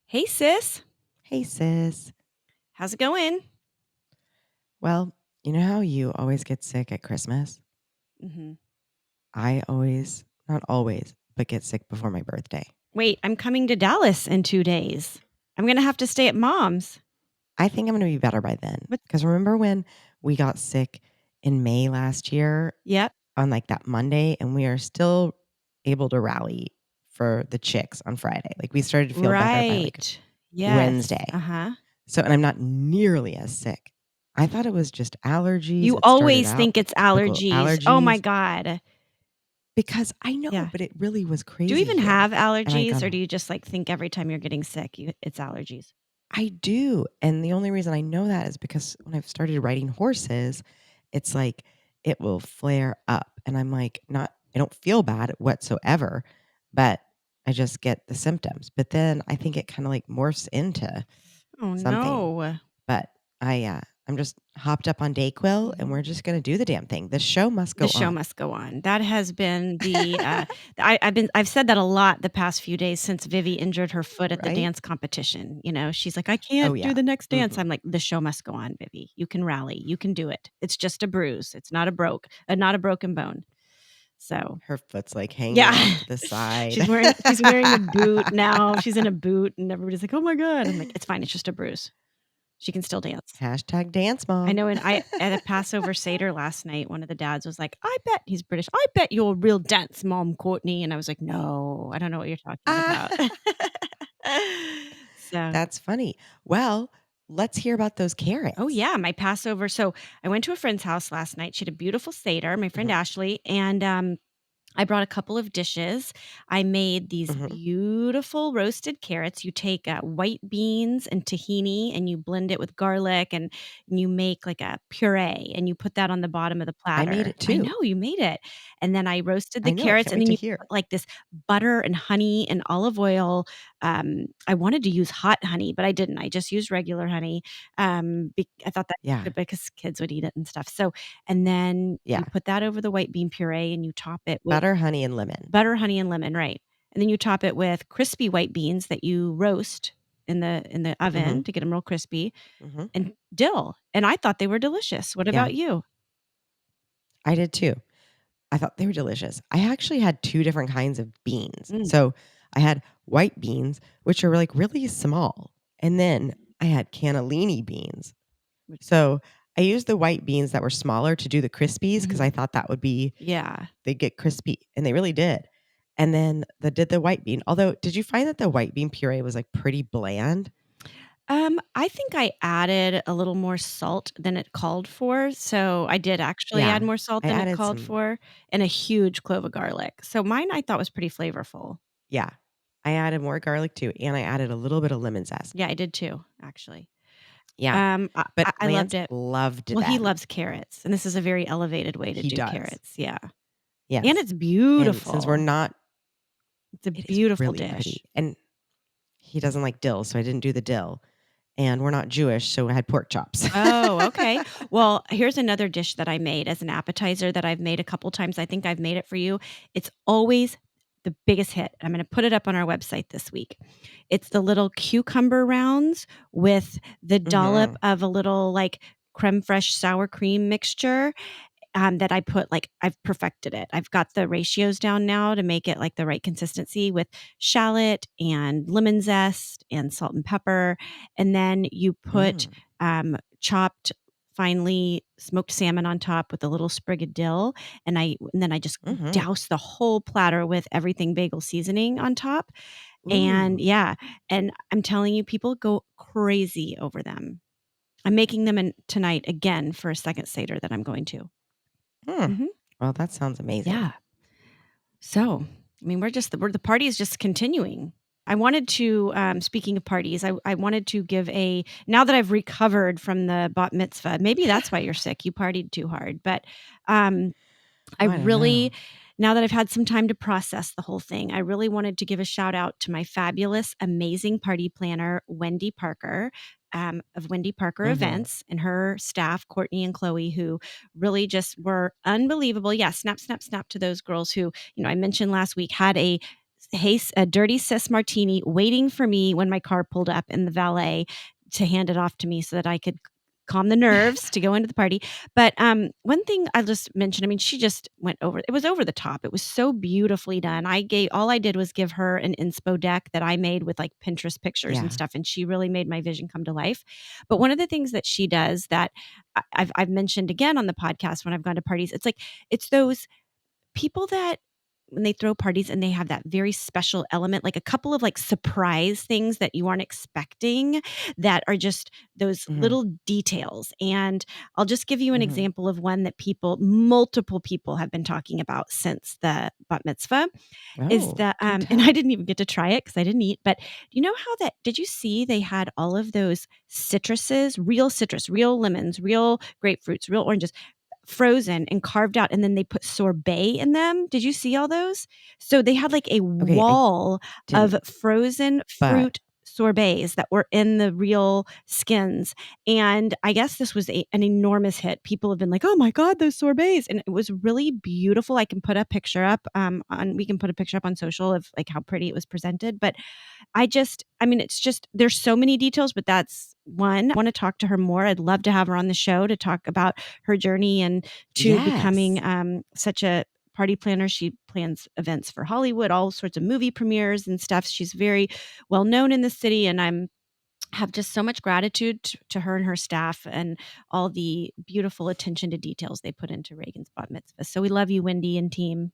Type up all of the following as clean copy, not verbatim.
Hey, sis. Hey, sis. How's it going? Well, you know how you always get sick at Christmas? hmm I always, not always, but get sick before my birthday. Wait, I'm coming to Dallas in 2 days. I'm going to have to stay at mom's. I think I'm going to be better by then. What? Because remember when we got sick in May last year Yep. on like that Monday, and we are still able to rally for the chicks on Friday? Like we started to feel better by like Right. Yes. Wednesday. Uh-huh. So, and I'm not nearly as sick. I thought it was just allergies. You It started always out think like it's typical allergies. Oh my allergies God. because I know, Yeah. but it really was Do you crazy even here. have And I allergies got or do you just like think every time you're getting sick, it's allergies? I do, and the only reason I know that is because when I've started riding horses, it's like it will flare up, and I'm like, not I don't feel bad whatsoever, but I just get the symptoms. But then I think it kinda like morphs into Oh something. no. But I'm just hopped up on Dayquil, and Mhm. we're just gonna do the damn thing. The show must The go show on, must go on. That has been the I've said that a lot the past few days since Vivi injured her foot at the right? dance competition. She's like, I Oh, can't do yeah. the next dance. Mhm. I'm like, the show must go on, Vivi. You can rally. You can do it. It's just a bruise. It's not not a broken bone. So Her foot's, like, hanging off yeah. to the side. she's wearing a boot now. She's in a boot and everybody's like, oh my God. I'm like, it's fine. It's just a bruise. She can still dance. Hashtag dance I mom. know, and I at a Passover Seder last night, one of the dads was like, "I bet" he's British, "I bet you're a real dance mom, Courtney," and I was like, "No, I don't know what you're talking about." Ah. So That's funny. Well, let's hear about those oh, carrots. yeah, my Passover so, I went to a friend's house last night, she had a beautiful Seder, my friend Mhm, Ashley, and, I brought a couple of dishes. I made these mhm. beautiful roasted carrots. You take white beans and tahini and you blend it with garlic and you make like a puree and you put that on the bottom of the I made platter. it I too. know you made it. And then I roasted the I know, I carrots can't and wait then to you hear. put like this butter and honey and olive oil. I wanted to use hot honey, but I didn't. I just used regular honey. I thought that Yeah, good because kids would eat it and stuff. So, and then yeah. you put that over the white bean puree and you top it with Butter, honey, and lemon. butter, honey, and lemon, right. And then you top it with crispy white beans that you roast in the Mhm, oven to get them real crispy, mhm. and dill, and I thought they were delicious. What Yeah, about you? I did too. I thought they were delicious. I actually had 2 different kinds of beans. Mm. So, I had white beans, which are, like, really small, and then I had cannellini beans. Which So, I used the white beans that were smaller to do the crispies because mhm. I thought that would be Yeah. they get crispy, and they really did. And then the white bean although, did you find that the white bean puree was, like, pretty bland? I think I added a little more salt than it called for, so I did actually add Yeah. more salt I than it added called some for, and a huge clove of garlic. So mine I thought was pretty flavorful. yeah. I added more garlic too, and I added a little bit of lemon zest. Yeah, I did too, actually. Yeah. I But loved Lance it. loved Well, he them. loves carrots, and this is a very elevated way to He do does. carrots, yeah. And Yes. it's And since we're beautiful. not It's a it is beautiful really pretty, dish. and he doesn't like dill, so I didn't do the dill, and we're not Jewish, so I had pork chops. Oh, okay. Well, here's another dish that I made as an appetizer that I've made a couple times. I think I've made it for you. It's always the biggest hit. I'm gonna put it up on our website this week. It's the little cucumber rounds with the dollop Mhm. of a little, like, creme fraiche sour cream mixture. That I put like I've perfected it. I've got the ratios down now to make it like the right consistency with shallot and lemon zest and salt and pepper. And then you put Mm. chopped finely smoked salmon on top with a little sprig of dill. And then I just Mhm. douse the whole platter with everything bagel seasoning on top. And Ooh. yeah, and I'm telling you, people go crazy over them. I'm making them tonight again for a second Seder that I'm going to. Hmm. Mhm. Well, that sounds amazing. Yeah. So, I mean, the party is just continuing. I wanted to, speaking of parties, I wanted to give now that I've recovered from the bat mitzvah, maybe that's why you're sick. You partied too hard. But um, I I don't really, know. now that I've had some time to process the whole thing, I really wanted to give a shout out to my fabulous, amazing party planner, Wendy Parker. Of Wendy Parker Mhm. Events and her staff, Courtney and Chloe, who really just were unbelievable. Yeah, snap, snap, snap to those girls who, I mentioned last week had a a dirty cis martini waiting for me when my car pulled up in the valet to hand it off to me so that I could calm the nerves to go into the party. But one thing I'll just mention, I mean, she just went over it was over the top. It was so beautifully done. All I did was give her an inspo deck that I made with like Pinterest pictures and Yeah. stuff, and she really made my vision come to life. But one of the things that she does that I've mentioned again on the podcast when I've gone to parties, it's like it's those people that when they throw parties and they have that very special element, like a couple of like surprise things that you aren't expecting that are just those Mhm. little details. And I'll just give you an Mhm. example of one that multiple people have been talking about since the bat mitzvah is Oh, the, do and I tell. didn't even get to try it because I didn't eat, but you know how that, did you see they had all of those citruses, real citrus, real lemons, real grapefruits, real oranges, frozen and carved out, and then they put sorbet in them. Did you see all those? So they had like a Okay, I wall of didn't, frozen but fruit sorbets that were in the real skins. And I guess this was an enormous hit. People have been like, "Oh my god, those sorbets!" And it was really beautiful. I can put a picture up. On we can put a picture up on social of like how pretty it was presented. But I mean, it's just there's so many details, but that's one. I wanna talk to her more. I'd love to have her on the show to talk about her journey and to becoming, yes. such a party planner. She plans events for Hollywood, all sorts of movie premieres and stuff. She's very well known in the city, and I'm have just so much gratitude to her and her staff and all the beautiful attention to details they put into Reagan's bat mitzvah. So we love you, Wendy and team.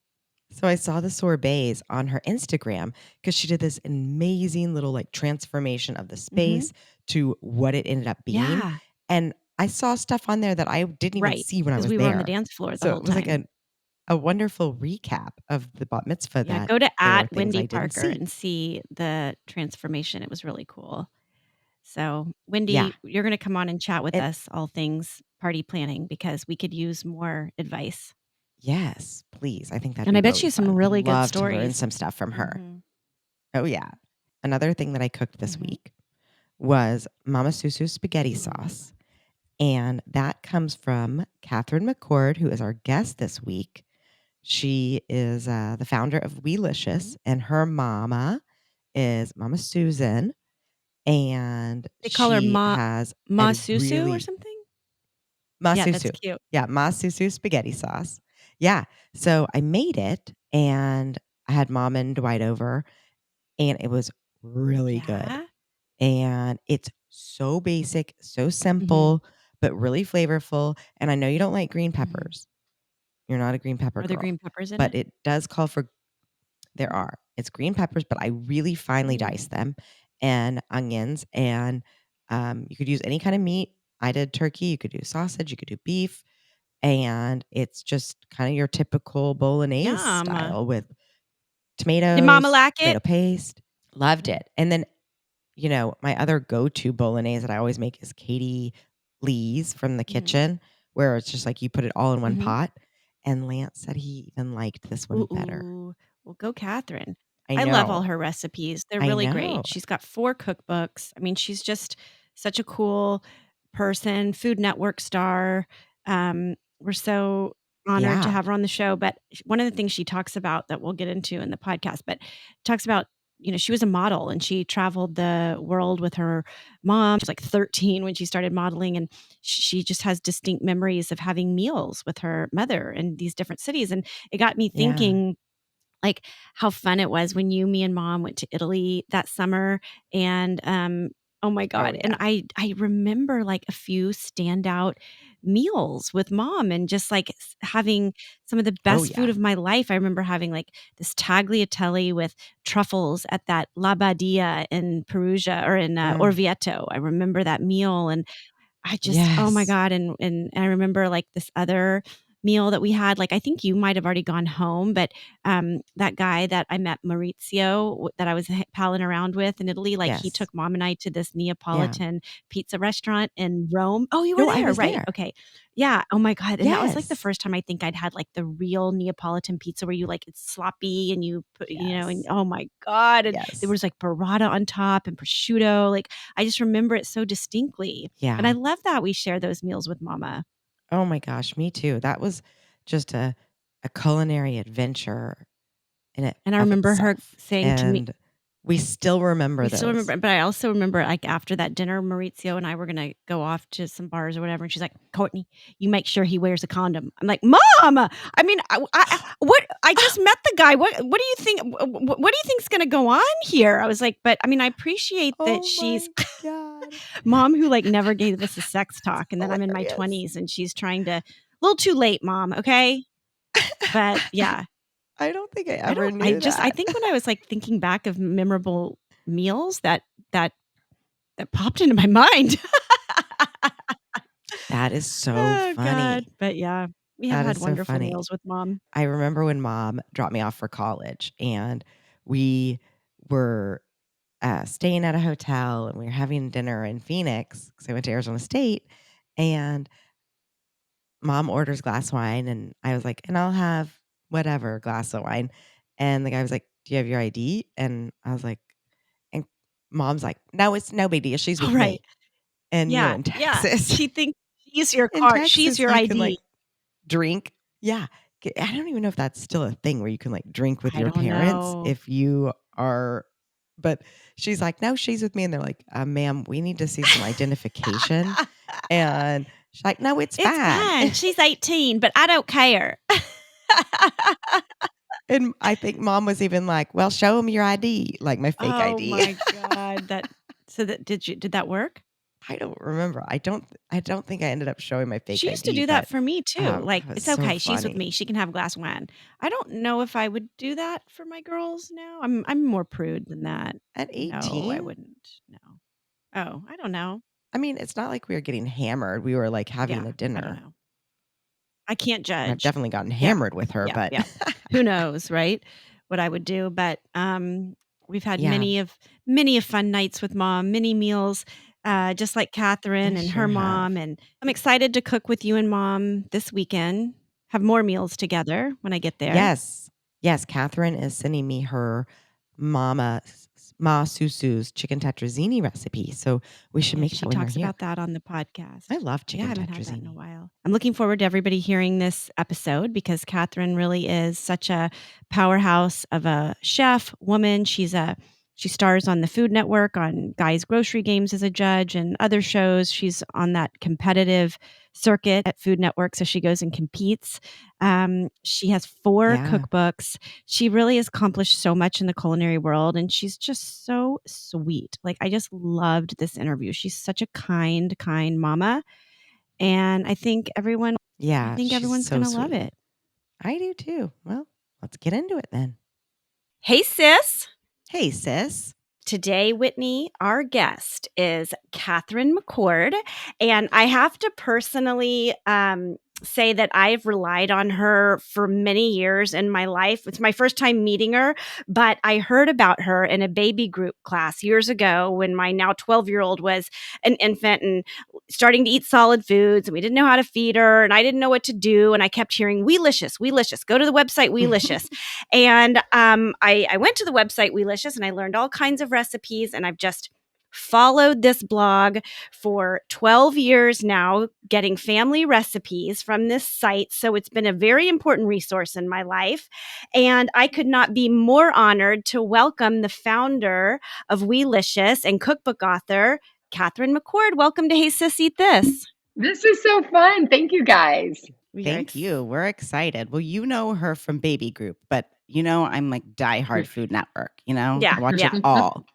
So I saw the sorbets on her Instagram because she did this amazing little like transformation of the Mhm. space to what it ended up being. Yeah, And I saw stuff on there that I didn't even right, see when I because was we were on the there. dance floor the So whole it was like time. a wonderful recap of the bat mitzvah Yeah, that go to there were at things Wendy I didn't Parker see. and see the transformation. It was really cool. So, Yeah. Wendy, you're gonna come on and chat with And us all things party planning because we could use more advice. yes, please. I think that'd And be I bet really you some fun. I'd really good love to learn stories. some stuff from her. Mhm, Oh, yeah. Another thing that I cooked this mhm. week was Mama Susu spaghetti Ooh. sauce. And that comes from Catherine McCord, who is our guest this week. She is the founder of Mhm. Weelicious, and her mama is Mama Susan. And They call her she has Ma a Susu or really something? Yeah, that's Masusu. cute. Yeah, Masusu spaghetti sauce. Yeah. So I made it and I had mom and Dwight over and it was really good. Yeah? And it's so basic, so Mhm, simple, but really flavorful. And I know you don't like green mhm. peppers. You're not a green pepper Are there girl, green peppers in but it? it does call for there are. It's green peppers, but I really finely dice Ooh. them and onions and you could use any kind of meat. I did turkey, you could do sausage, you could do beef, and it's just kind of your typical bolognese Yum. style with Did mama tomatoes, like it? tomato paste. Loved it. And then, my other go-to bolognese that I always make is Katie Lee's from the Mhm, kitchen, where it's just like you put it all in one mhm. pot. And Lance said he even liked this one Ooh, better. ooh. Well, go Catherine. I I love know. all her recipes. They're I really know. great. She's got 4 cookbooks. I mean, she's just such a cool person, Food Network star. We're so honored to Yeah. have her on the show, but one of the things she talks about that we'll get into in the podcast, but talks about, she was a model and she traveled the world with her mom. She was like 13 when she started modeling, and she just has distinct memories of having meals with her mother in these different cities, and it got me Yeah. thinking like how fun it was when me and mom went to Italy that summer. And oh my Oh, god, and yeah. I remember like a few standout meals with mom and just like having some of the Oh, best food yeah. of my life. I remember having like this tagliatelle with truffles at that La Badia in Perugia or in Mm. Orvieto. I remember that meal, and I just oh my Yes. god, and I remember, like, this other meal that we had, like, I think you might have already gone home, but, that guy that I met, Maurizio, that I was palling around with in Italy, like, he Yes. took mom and I to this Yeah. Neapolitan pizza restaurant in Rome. Oh, you were No, I there, was right, there. okay. Yeah, oh my god, and that was, like, the Yes. first time I think I'd had, like, the real Neapolitan pizza where you, like it's sloppy and you put and Yes. oh my god, and there Yes. was, like, burrata on top and prosciutto, like, I just remember it so distinctly. And I Yeah. love that we share those meals with mama. Oh my gosh, me too. That was just a culinary adventure in it And I of remember her itself, saying to me, and we still remember we still those. remember, but I also remember, like, after that dinner, Maurizio and I were gonna go off to some bars or whatever, and she's like, "Courtney, you make sure he wears a condom." I'm like, "Mom! I mean, what? I just met the guy. What do you think? What do you think's gonna go on here?" I was like, "But I mean, I appreciate that Oh she's my god. mom who like never gave us a sex That's talk, and then I'm in my hilarious. 20s, and she's trying to. A little too late, mom. Okay, but yeah, I don't think I I ever don't. I knew just. I that. think when I was like thinking back of memorable meals that that popped into my mind. That is so Oh god, funny. but yeah, we have That had is so wonderful funny. meals with mom. I remember when mom dropped me off for college, and we were, staying at a hotel, and we were having dinner in Phoenix because I went to Arizona State, and mom orders glass wine, and I was like, "And I'll have whatever glass of wine." And the guy was like, "Do you have your ID?" And I was like and mom's like, "No, it's no big deal. She's All with right. me." And, Yeah, in yeah. Texas She thinks she's your in card. She's Texas, your you can, ID. like, drink yeah. I don't even know if that's still a thing where you can, like, drink with I your don't parents know. if you are but she's like, "No, she's with me." And they're like, "Ma'am, we need to see some identification." And she's like, "No, it's It's fine." fine. She's 18, but I don't care. And I think mom was even like, "Well, show 'em your ID," like my fake Oh ID. my god, that so that did that work? I don't remember. I don't think I ended up showing my fake She used to ID, do that but, for me too. Like, it was "It's so okay, she's with funny. me, she can have a glass of wine." I don't know if I would do that for my girls now. I'm more prude than that. At No, I 18? wouldn't. No. Oh, I don't know. I mean, it's not like we were getting hammered. We were, like, having Yeah, a I don't dinner. know. I can't I've judge. definitely gotten Yeah. hammered with her, Yeah, but yeah. Who knows, right? What I would do, but, we've had yeah, many of fun nights with mom, many meals, just like I Catherine and her sure have. mom, and I'm excited to cook with you and mom this weekend, have more meals together when I get there. Yes. Yes, Catherine is sending me her mama Ma Susu's chicken tetrazzini recipe, so we should Yeah, make she that when you're talks here. about that on the podcast. I love Yeah, I chicken haven't had that in a tetrazzini. while. I'm looking forward to everybody hearing this episode because Catherine really is such a powerhouse of a chef woman. She stars on the Food Network on Guy's Grocery Games as a judge and other shows. She's on that competitive circuit at Food Network, so she goes and competes. She has 4 Yeah. cookbooks. She really has accomplished so much in the culinary world, and she's just so sweet. Like, I just loved this interview. She's such a kind mama, and I Yeah, think she's everyone's so gonna love sweet. it. I do too. Well, let's get into it then. Hey, sis. Hey, sis. Today, Whitney, our guest is Catherine McCord, and I have to personally say that I've relied on her for many years in my life. It's my first time meeting her, but I heard about her in a baby group class years ago when my now 12-year-old was an infant and starting to eat solid foods, and we didn't know how to feed her, and I didn't know what to do, and I kept hearing Weelicious, Weelicious, go to the website Weelicious. And I went to the website Weelicious and I learned all kinds of recipes. And I've just followed this blog for 12 years now, getting family recipes from this site. So it's been a very important resource in my life. And I could not be more honored to welcome the founder of Weelicious and cookbook author, Catherine McCord. Welcome to Hey Sis, Eat This. This is so fun. Thank you guys. We are Thank you. We're excited. Well, you know her from Baby Group, but I'm like diehard Food Network, yeah, I watch it yeah. all.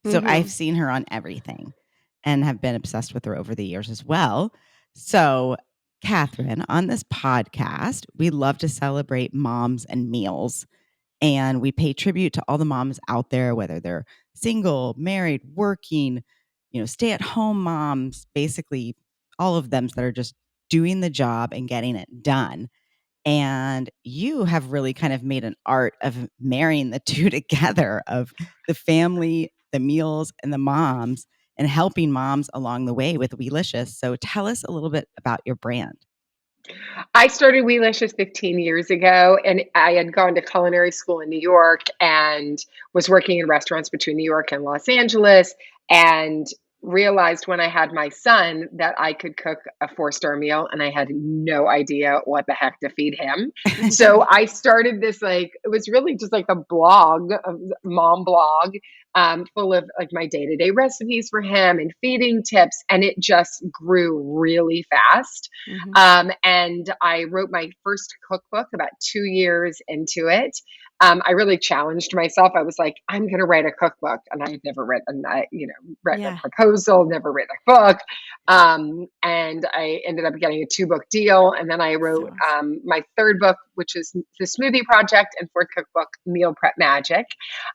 So I've Mhm. seen her on everything and have been obsessed with her over the years as well. So, Catherine, on this podcast, we love to celebrate moms and meals. And we pay tribute to all the moms out there, whether they're single, married, working, stay at home moms, basically all of them that are just doing the job and getting it done. And you have really kind of made an art of marrying the two together of the family, the meals, and the moms, and helping moms along the way with Weelicious. So tell us a little bit about your brand. I started Weelicious 15 years ago, and I had gone to culinary school in New York and was working in restaurants between New York and Los Angeles. And realized when I had my son that I could cook a 4-star meal and I had no idea what the heck to feed him. So I started this, like, it was really just like a blog, a mom blog, full of like my day-to-day recipes for him and feeding tips. And it just grew really fast. Mhm. And I wrote my first cookbook about 2 years into it. I really challenged myself. I was like, I'm going to write a cookbook, and I had never written, written a Yeah. proposal, never written a book. And I ended up getting a 2-book deal, and then I So wrote awesome. my third book, which is the Smoothie Project, and fourth cookbook, Meal Prep Magic,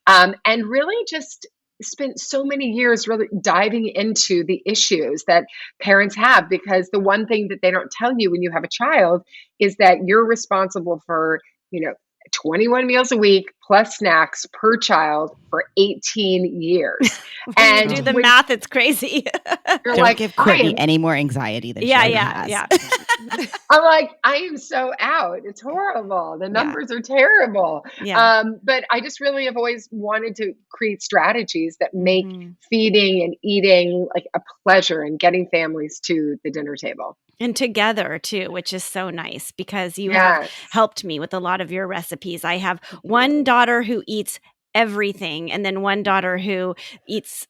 and really just spent so many years really diving into the issues that parents have, because the one thing that they don't tell you when you have a child is that you're responsible for, you know, 21 meals a week plus snacks per child for 18 years. When you And do the Oh, when math, it's crazy. you're don't like, give Courtney any more anxiety than she Yeah, already yeah, has. yeah. I'm like, I am so out. It's horrible. The Yeah, numbers are terrible. yeah. But I just really have always wanted to create strategies that make Mhm. feeding and eating like a pleasure and getting families to the dinner table. And together too, which is so nice because you have Yes. helped me with a lot of your recipes. I have Thank one you. daughter who eats everything and then one daughter who eats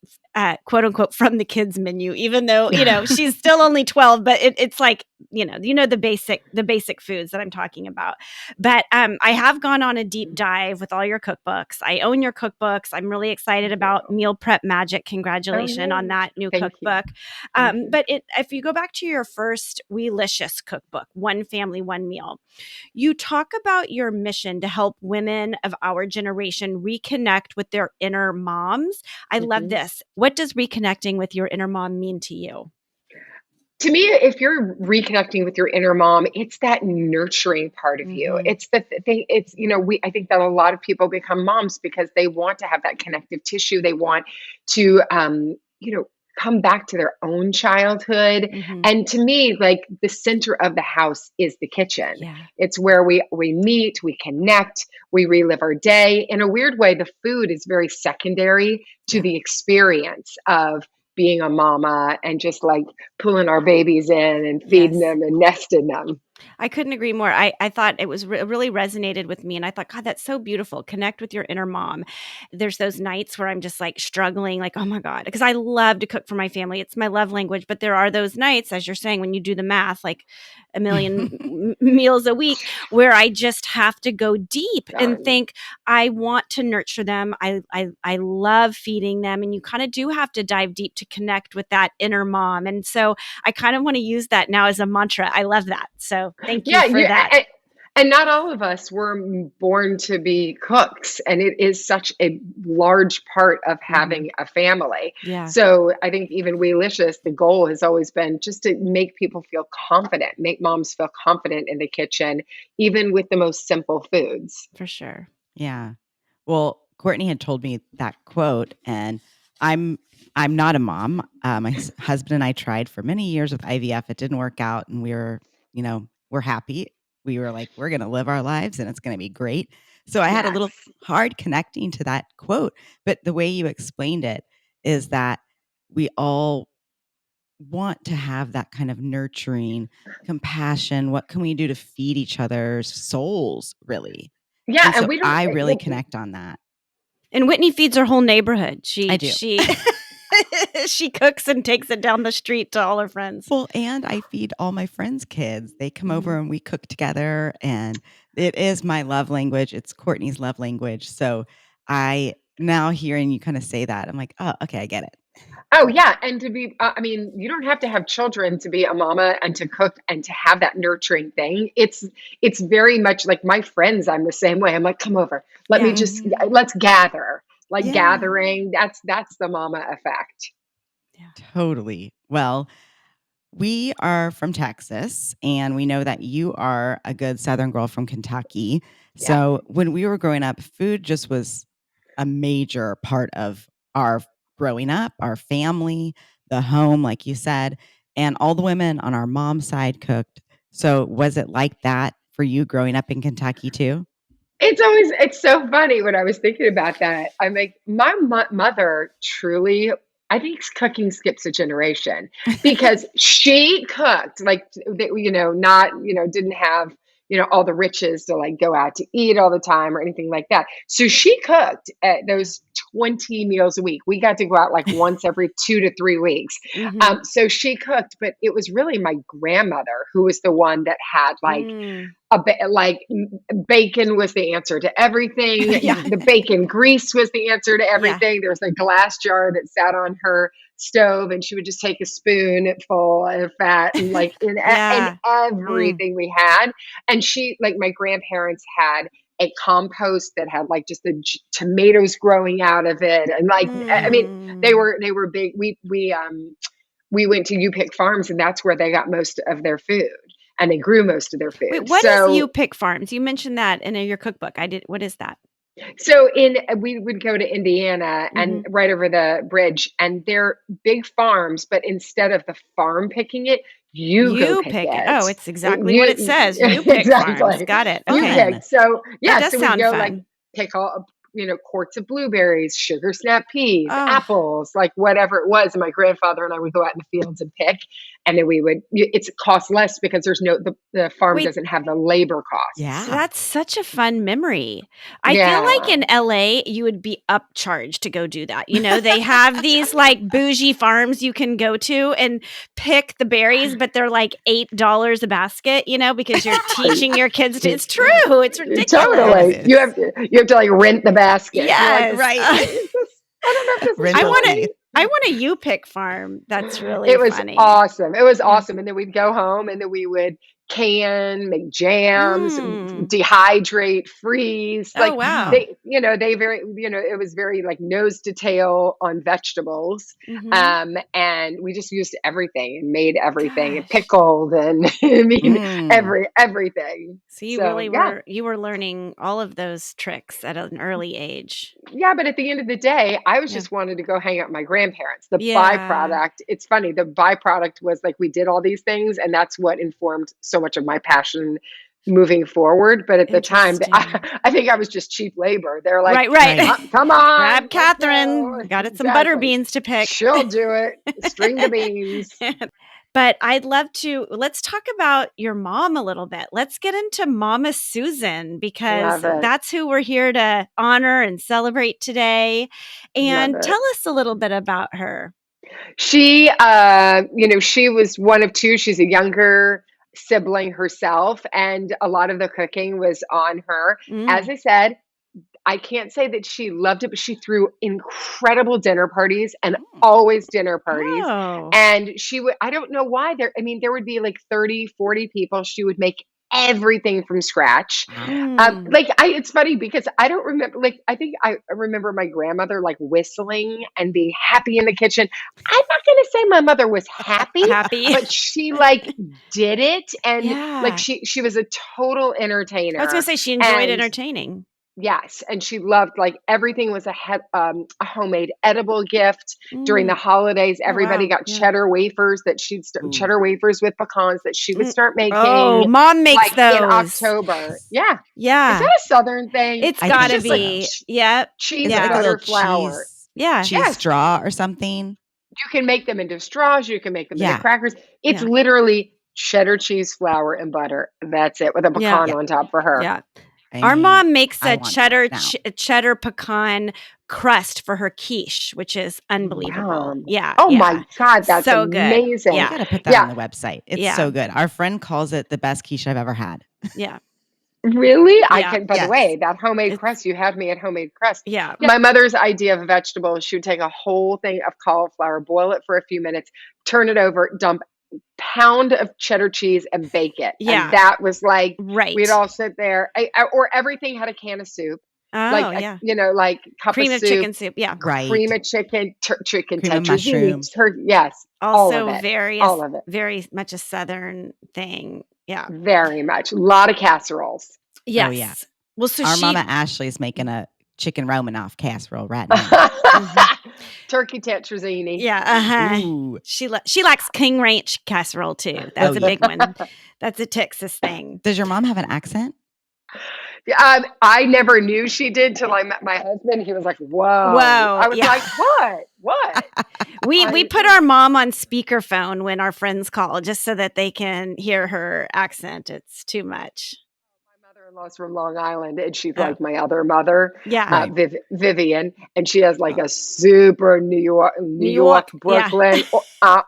quote unquote from the kids menu, even though, she's still only 12, but it's like, the basic foods that I'm talking about. But I have gone on a deep dive with all your cookbooks. I own your cookbooks. I'm really excited Thank about you. Meal Prep Magic. Oh, Congratulations on yay. that new Thank you. cookbook. Thank you. But if you go back to your first Weelicious cookbook, One Family, One Meal, you talk about your mission to help women of our generation reconnect with their inner moms. I love Mhm. this. What does reconnecting with your inner mom mean to you? To me, if you're reconnecting with your inner mom, it's that nurturing part of you. Hmm. It's the thing. It's, I think that a lot of people become moms because they want to have that connective tissue. They want to, come back to their own childhood. Hmm. And to me, like, the center of the house is the kitchen. Yeah. It's where we meet, we connect, we relive our day. In a weird way, the food is very secondary to Yeah. the experience of being a mama and just like pulling our babies in and feeding Yes. them and nesting them. I couldn't agree more. I thought it was really resonated with me, and I thought, God, that's so beautiful. Connect with your inner mom. There's those nights where I'm just like struggling, like, oh my God, because I love to cook for my family. It's my love language. But there are those nights, as you're saying, when you do the math, like a million meals a week, where I just have to go deep and Done. think, I want to nurture them. I love feeding them, and you kind of do have to dive deep to connect with that inner mom. And so I kind of want to use that now as a mantra. I love that. So thank you Yeah, for that. and not all of us were born to be cooks, and it is such a large part of Hmm. having a family. Yeah, So I think even Weelicious, the goal has always been just to make people feel confident, make moms feel confident in the kitchen, even with the most simple foods. for sure. Yeah. Well, Courtney had told me that quote, and I'm I'm not a mom. My husband and I tried for many years with IVF. It didn't work out, and we're happy. We were like, we're going to live our lives, and it's going to be great. So I had a Yes. little hard connecting to that quote, but the way you explained it is that we all want to have that kind of nurturing compassion. What can we do to feed each other's souls, really? Yeah, And and so we don't I really connect on that. And Whitney feeds her whole neighborhood. I She do. she she cooks and takes it down the street to all her friends. Well, and I feed all my friends' kids. They come over Mhm. and we cook together, and it is my love language. It's Courtney's love language. So I now hearing you kind of say that, I'm like, oh, okay, I get it. Oh, yeah, and to be I mean, you don't have to have children to be a mama and to cook and to have that nurturing thing. It's very much like my friends, I'm the same way. I'm like, "Come over. Let me Yeah. just Mhm. let's gather." Like Yeah, gathering, that's the mama effect. Yeah. totally. Well, we are from Texas, and we know that you are a good Southern girl from Kentucky. Yeah. So when we were growing up, food just was a major part of our growing up, our family, the home, like you said, and all the women on our mom's side cooked. So was it like that for you growing up in Kentucky too? It's so funny when I was thinking about that. I'm like, my mother truly I think cooking skips a generation because she cooked like, not, didn't have, all the riches to like go out to eat all the time or anything like that. So she cooked at those 20 meals a week. We got to go out like once every 2 to 3 weeks. Mhm. So she cooked, but it was really my grandmother who was the one that had like Mm. like bacon was the answer to everything. Yeah. The bacon grease was the answer to Yeah. everything. There was a glass jar that sat on her stove, and she would just take a spoonful of fat and like in Yeah. Mm. everything we had. And she, like my grandparents had a compost that had like just the tomatoes growing out of it, and like I mean Mm. they were big. We went to U Pick Farms, and that's where they got most of their food, and they grew most of their Wait, food. what is You So, Pick Farms? You mentioned that in your cookbook. What is that? we would go to Indiana and Mhm. right over the bridge, and they're big farms, but instead of the farm picking it, you go You pick Pick it. it. Oh, it's exactly what it You says. You Pick Farms. exactly. Got it. You Okay. pick. Fun. So That yeah, does so we'd sound go like fun. pick all quarts of blueberries, sugar snap peas, Oh, apples, like whatever it was. And my grandfather and I would go out in the fields and pick, and then it costs less because there's the farm wait, doesn't have the labor costs. Yeah. that's such a fun memory. I feel like Yeah. in LA, you would be upcharged to go do that. They have these like bougie farms you can go to and pick the berries, but they're like $8 a basket, because you're teaching your kids to. It's true. It's It ridiculous. Totally. You is. have to like rent the basket. You're like, Yes. Right. I don't know if this is Rinse I the want for to. teeth. me. I want a U Pick farm. That's really It was funny. awesome. It was Yeah. awesome. And then we'd go home, and then we would can, make jams, Mm. dehydrate, freeze. Oh, Like wow. Wow. they very, it was very like nose to tail on vegetables. Hmm. And we just used everything and made everything and Gosh. pickled and I mean, Mm. everything. So you So really yeah. were learning all of those tricks at an early age. Yeah, but at the end of the day, I was Yeah. just wanted to go hang out with my grandparents. The Yeah. byproduct, it's funny, the byproduct was like we did all these things, and that's what informed so much of my passion moving forward. But at the time, Interesting. I think I was just cheap labor. They're like, Right, right. Right. Come on, Grab let's go." Catherine. Got it some butter Exactly. beans to pick. She'll do it. String the beans. But let's talk about your mom a little bit. Let's get into Mama Susan because Love it. that's who we're here to honor and celebrate today. Love And it. tell us a little bit about her. She was one of two. She's a younger sibling herself, and a lot of the cooking was on her. As Mm. I said, I can't say that she loved it, but she threw incredible dinner parties and Mm. always dinner parties. Oh. And she would, I don't know why there would be like 30, 40 people. She would make everything from scratch. Wow. Mm. It's funny because I don't remember, like, I think I remember my grandmother like whistling and being happy in the kitchen. I'm not going to say my mother was happy, Happy. but she like did it. And like, Yeah. she was a total I was going to entertainer. say she enjoyed And entertaining. yes, and she loved like everything was a homemade edible gift during the Mm. holidays. Oh, Everybody wow. got Yeah. cheddar wafers that Ooh. cheddar wafers with pecans that she would Mm. start Oh, making mom makes like in those. October. Yeah, is Yeah. that a Southern thing? It's I It's got to think just like so. be. Yep. cheese Is it like a Yeah. butter little flour. Yeah. cheese Yes, straw or something? you can make them into straws. You can make them into Yeah. crackers. It's Yeah. literally cheddar cheese, flour, and butter. That's it with a Yeah. pecan Yeah. on top for her. Yeah. I Our mean, mom makes I a want that now. cheddar pecan crust for her quiche, which is unbelievable. Yum. Yeah, Oh my yeah. God, that's So good. We amazing. Yeah. got to put that Yeah, on the website. It's Yeah. so good. Our friend calls it the best quiche I've ever had. Yeah. really? I Yeah. can, by the Yes. way, that homemade It's crust, you had me at homemade crust. yeah. My mother's idea of vegetables, she would take a whole thing of cauliflower, boil it for a few minutes, turn it over, dump pound of cheddar cheese and bake it. And Yeah. that was like, we'd Right. all sit there, or everything had a can of soup, like, Oh, yeah. like cup of Cream of soup, chicken soup. Yeah. cream Right. of chicken, chicken Cream of tetrazzini, mushroom. yes, all of Also it, all of it, very much a Southern thing. Yeah. very much. A lot of casseroles. Oh, yeah. Yes. Well, so Our she mama Ashley's making a chicken Romanoff casserole right now. Mhm. Turkey tetrazzini. Yeah, uh-huh. Ooh. She likes King Ranch casserole too. That's Oh, a yeah. big one. That's a Texas thing. Does your mom have an accent? I never knew she did till I met my husband. He was like, "Whoa!" Whoa, I was yeah. like, "What? What?" We I put our mom on speakerphone when our friends call just so that they can hear her accent. It's too much. My mother-in-law's from Long Island, and she's Oh, like my other mother, yeah. Right. Vivian, and she has like Oh. a super New New York, York, yeah. Brooklyn. I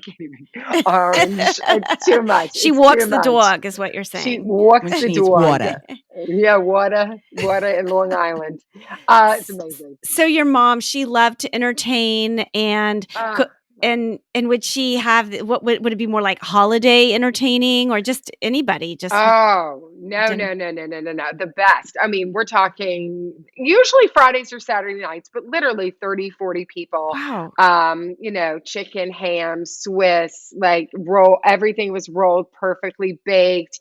can't even orange. It's too much. She It's too walks the much. dog is what you're She saying. walks When the she needs dog. water. Yeah, water in Long Island. It's S amazing. so your mom, she loved to entertain and cook, Love it. and would she have what would it be more like holiday entertaining or just anybody, just Oh, no, dinner? no, no, no, no, no, no. The best. I mean, we're talking usually Fridays or Saturday nights, but literally 30, 40 people. Wow. Chicken, ham, Swiss, like roll, everything was rolled perfectly baked.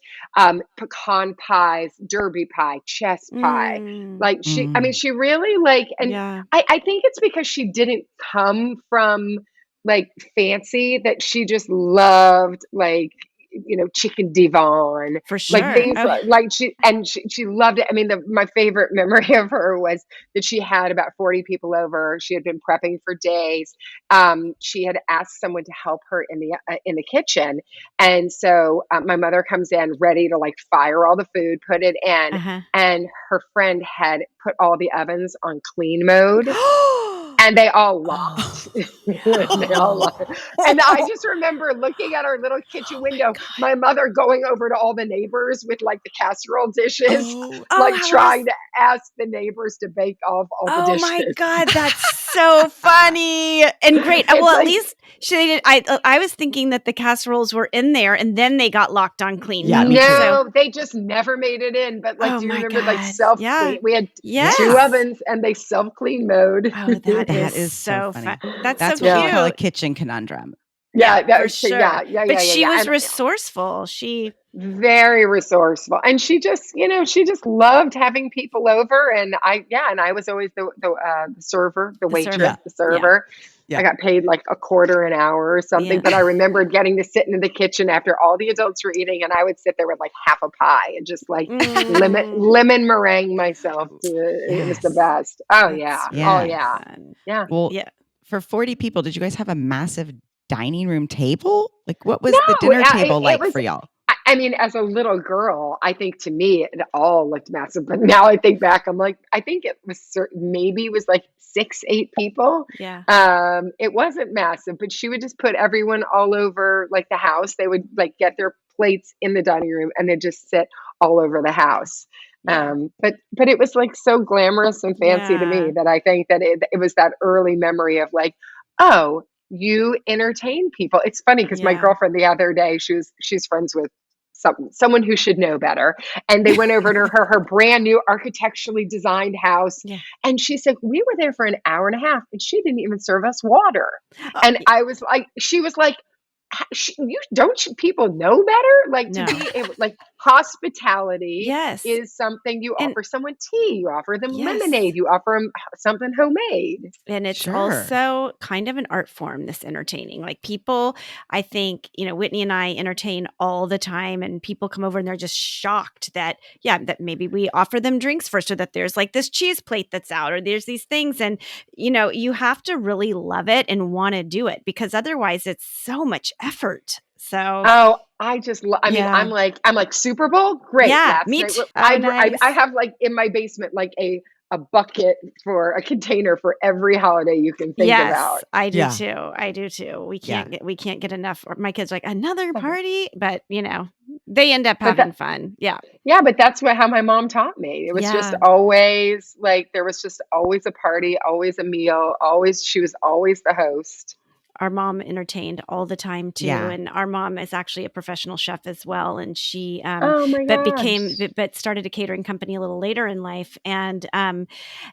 Pecan pies, derby pie, chess pie. Mm, Like I mean, Mm. she really like, and yeah, I think it's because she didn't come from like fancy that she just loved like chicken divan, for like sure. things Oh, like she loved it. I mean, my favorite memory of her was that she had about 40 people over. She had been prepping for days. She had asked someone to help her in the kitchen, and so my mother comes in ready to like fire all the food, put it in, uh-huh. and her friend had put all the ovens on clean mode, Oh. and they all locked. Oh. They all locked. And I just remember looking at our little kitchen Oh my window, god. my mother going over to all the neighbors with like the casserole dishes, Oh. Oh, like how trying to ask the neighbors to bake off all the Oh my dishes. god, that's so funny and great. It's Well, at like, least she did. I was thinking that the casseroles were in there and then they got locked on clean Yeah, mode. me too. So, no, they just never made it in. But like, oh do you my remember like god, self yeah, clean? We had two Yeah. yes. ovens and they self clean mode. Oh, that is That is so so fun. funny. That's so That's what we Yeah. call a cute. kitchen conundrum. Yeah, Yeah, for yeah, sure. yeah, But yeah, yeah, she yeah. was And resourceful. She, very resourceful, and she just loved having people over, and I was always the server, the the waitress, Yeah. server. the Yeah, server. I Yeah. got paid like a quarter an hour or something, yeah, but I remembered getting to sit in the kitchen after all the adults were eating, and I would sit there with like half a pie and just like mm, lemon meringue myself. It was the Yes. best. Oh yeah, that's oh Yeah. really yeah, fun. yeah. Well, Yeah. for 40 people, did you guys have a massive dining room table? Like, what was the No, dinner table it like was. for y'all? I mean, as a little girl, I think to me it all looked massive. But now I think back, I'm like, I think it was maybe it was like 6, 8 people. Yeah. It wasn't massive, but she would just put everyone all over like the house. They would like get their plates in the dining room and then just sit all over the house. Yeah. But it was like so glamorous and fancy to Yeah. me that I think that it was that early memory of like, oh, you entertain people. It's funny because my Yeah. girlfriend the other day, she's friends with someone who should know better, and they went over to her brand new architecturally designed house, Yeah. and she said we were there for an hour and a half, and she didn't even serve us water. And Y I was like, she was like, you don't you people know better? Like to No. be able, like hospitality Yes. is something you And offer someone tea, you offer them yes. lemonade, you offer them something homemade. And it's Sure. also kind of an art form, this entertaining. Like people, I think, Whitney and I entertain all the time, and people come over and they're just shocked that, yeah, that maybe we offer them drinks first, or that there's like this cheese plate that's out, or there's these things. And, you have to really love it and want to do it because otherwise it's so much effort. So, Oh, I mean, yeah. I'm like Super Bowl, great. Yeah. Last night, Oh, I nice. have like in my basement like a bucket for a container for every holiday you can think about. Yes, I do Yeah. too. I do too. Yeah. We can't get enough. Or my kids are like another party, but they end up But having fun. Yeah. yeah, but that's how my mom taught me. It was just Yeah. always like there was just always a party, always a meal, always she was always the host. Our mom entertained all the time too, Yeah. and our mom is actually a professional chef as well, and she Oh my gosh. but started a catering company a little later in life, and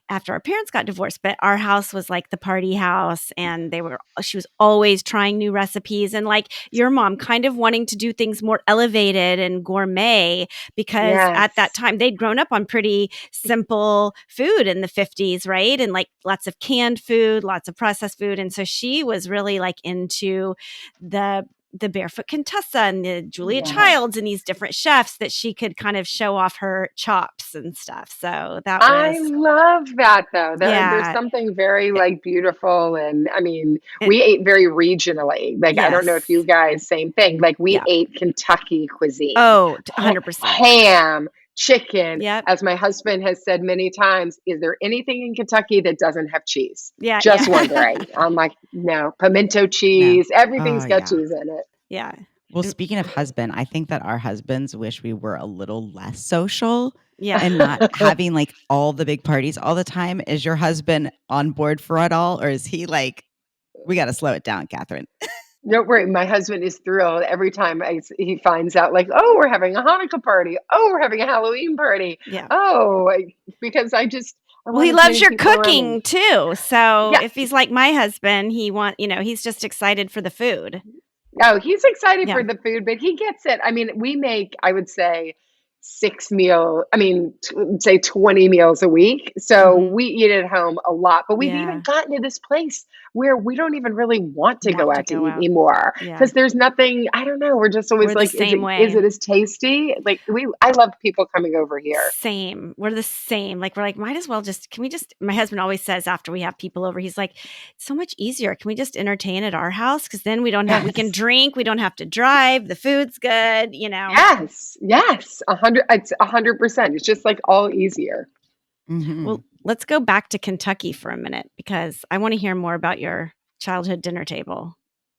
after our parents got divorced, but our house was like the party house, and she was always trying new recipes, and like your mom kind of wanting to do things more elevated and gourmet because at that Yes. time they'd grown up on pretty simple food in the 50s, right? And like lots of canned food, lots of processed food, and so she was really like into the the Barefoot Contessa and the Julia Yeah. Childs and these different chefs that she could kind of show off her chops and stuff. So that I was, love that though. There's yeah, something very it, like beautiful, and I mean, it, we ate very regionally. Like I don't know if you yes, guys same thing. Like we yeah. ate Kentucky cuisine, Oh, 100%. ham, chicken. Yep. As my husband has said many times, is there anything in Kentucky that doesn't have cheese? Yeah, Just yeah. wondering. I'm like, no, pimento No. cheese. Oh, Everything's got yeah. cheese in it. Yeah. Well, speaking of husband, I think that our husbands wish we were a little less social Yeah. and not having like all the big parties all the time. Is your husband on board for it all? Or is he like, we got to slow it down, Catherine? Don't worry, my husband is thrilled every time he finds out, like, oh, we're having a Hanukkah party. Oh, we're having a Halloween party. Yeah. Oh, because I Well, want he as loves many your people around me. cooking too. So Yeah. if he's like my husband, he's just excited for the food. Oh, he's excited Yeah. for the food, but he gets it. I mean, we make, I would say, say 20 meals a week. So Hmm. we eat at home a lot, but we've even Yeah. gotten to this place where we don't even really want to go Want to out to go eat out. anymore Yeah. because there's nothing, I don't know. We're just always We're the like, same is way. it as tasty? Like I love people coming over here. Same. We're the same. Like we're like, might as well my husband always says after we have people over, he's like, it's so much easier. Can we just entertain at our house? Because then we can Yes. drink, we don't have to drive, the food's good. Yes, 100. It's 100%. It's just like all easier. Mm-hmm. Well, let's go back to Kentucky for a minute because I want to hear more about your childhood dinner table.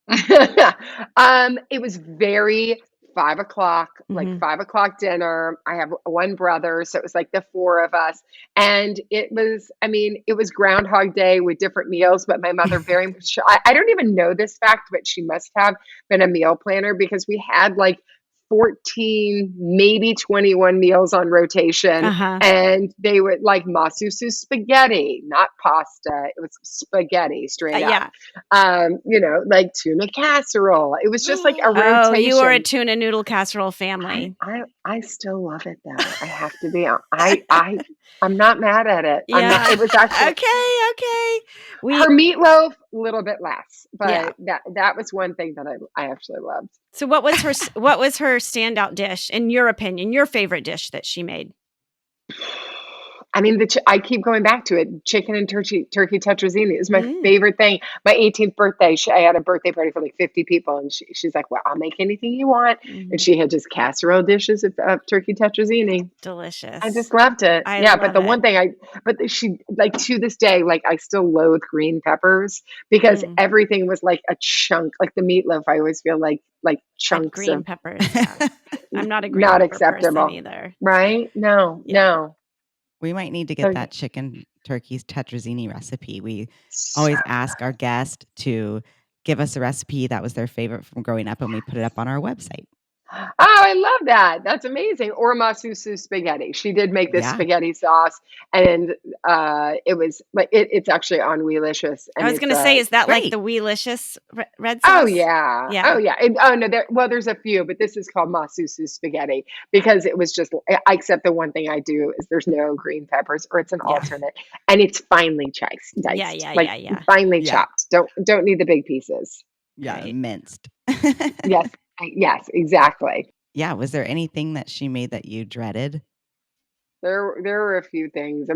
It was very 5 o'clock, like Hmm. 5 o'clock dinner. I have one brother, so it was like the four of us. And it was, I mean, it was Groundhog Day with different meals, but my mother very much, I don't even know this fact, but she must have been a meal planner because we had like 14, maybe 21 meals on rotation. Uh-huh. And they were like masusu spaghetti, not pasta. It was spaghetti straight up. Yeah. Like tuna casserole. It was just like a Oh, you are a rotation. tuna noodle casserole I, family. I still love it though. I have to be. I'm not mad at it. I'm not. Yeah. It was actually Okay. her meatloaf, a little bit less, Yeah. but that was one thing that I actually loved. So what was her standout dish in your opinion, your favorite dish that she made? I mean, I keep going back to it. Chicken and turkey tetrazzini is my Mm. favorite thing. My 18th birthday, I had a birthday party for like 50 people, and she's like, "Well, I'll make anything you want." And Mhm. she had just casserole dishes of turkey tetrazzini. I Delicious. just loved it. I Yeah, but love the it. one thing she like to this day, like I still loathe green peppers because Mm. everything was like a chunk. Like the meatloaf, I always feel like Like chunks green of peppers. Yeah. I'm not a green not pepper person acceptable, either. right? No, Yeah. no. We might need to So get that chicken turkey's tetrazzini recipe. We so always ask our guest to give us a recipe that was their favorite from growing up, and we put it up on our website. Oh, I love that. That's amazing. Or masusu spaghetti. She did make this Yeah. spaghetti sauce, and it was like it's actually on Weelicious, I and was it's going to say, is that like Great. the Weelicious red oh sauce? yeah, Yeah. oh yeah. Oh no, there's a few, but this is called masusu spaghetti because it was just. Except the one thing I do is there's no green peppers, or it's an Yeah. alternate, and it's finely diced, Yeah. finely Yeah. chopped. Don't need the big pieces. Yeah, Right. minced. Yes, yes, exactly. Yeah, was there anything that she made that you dreaded? There were a few things.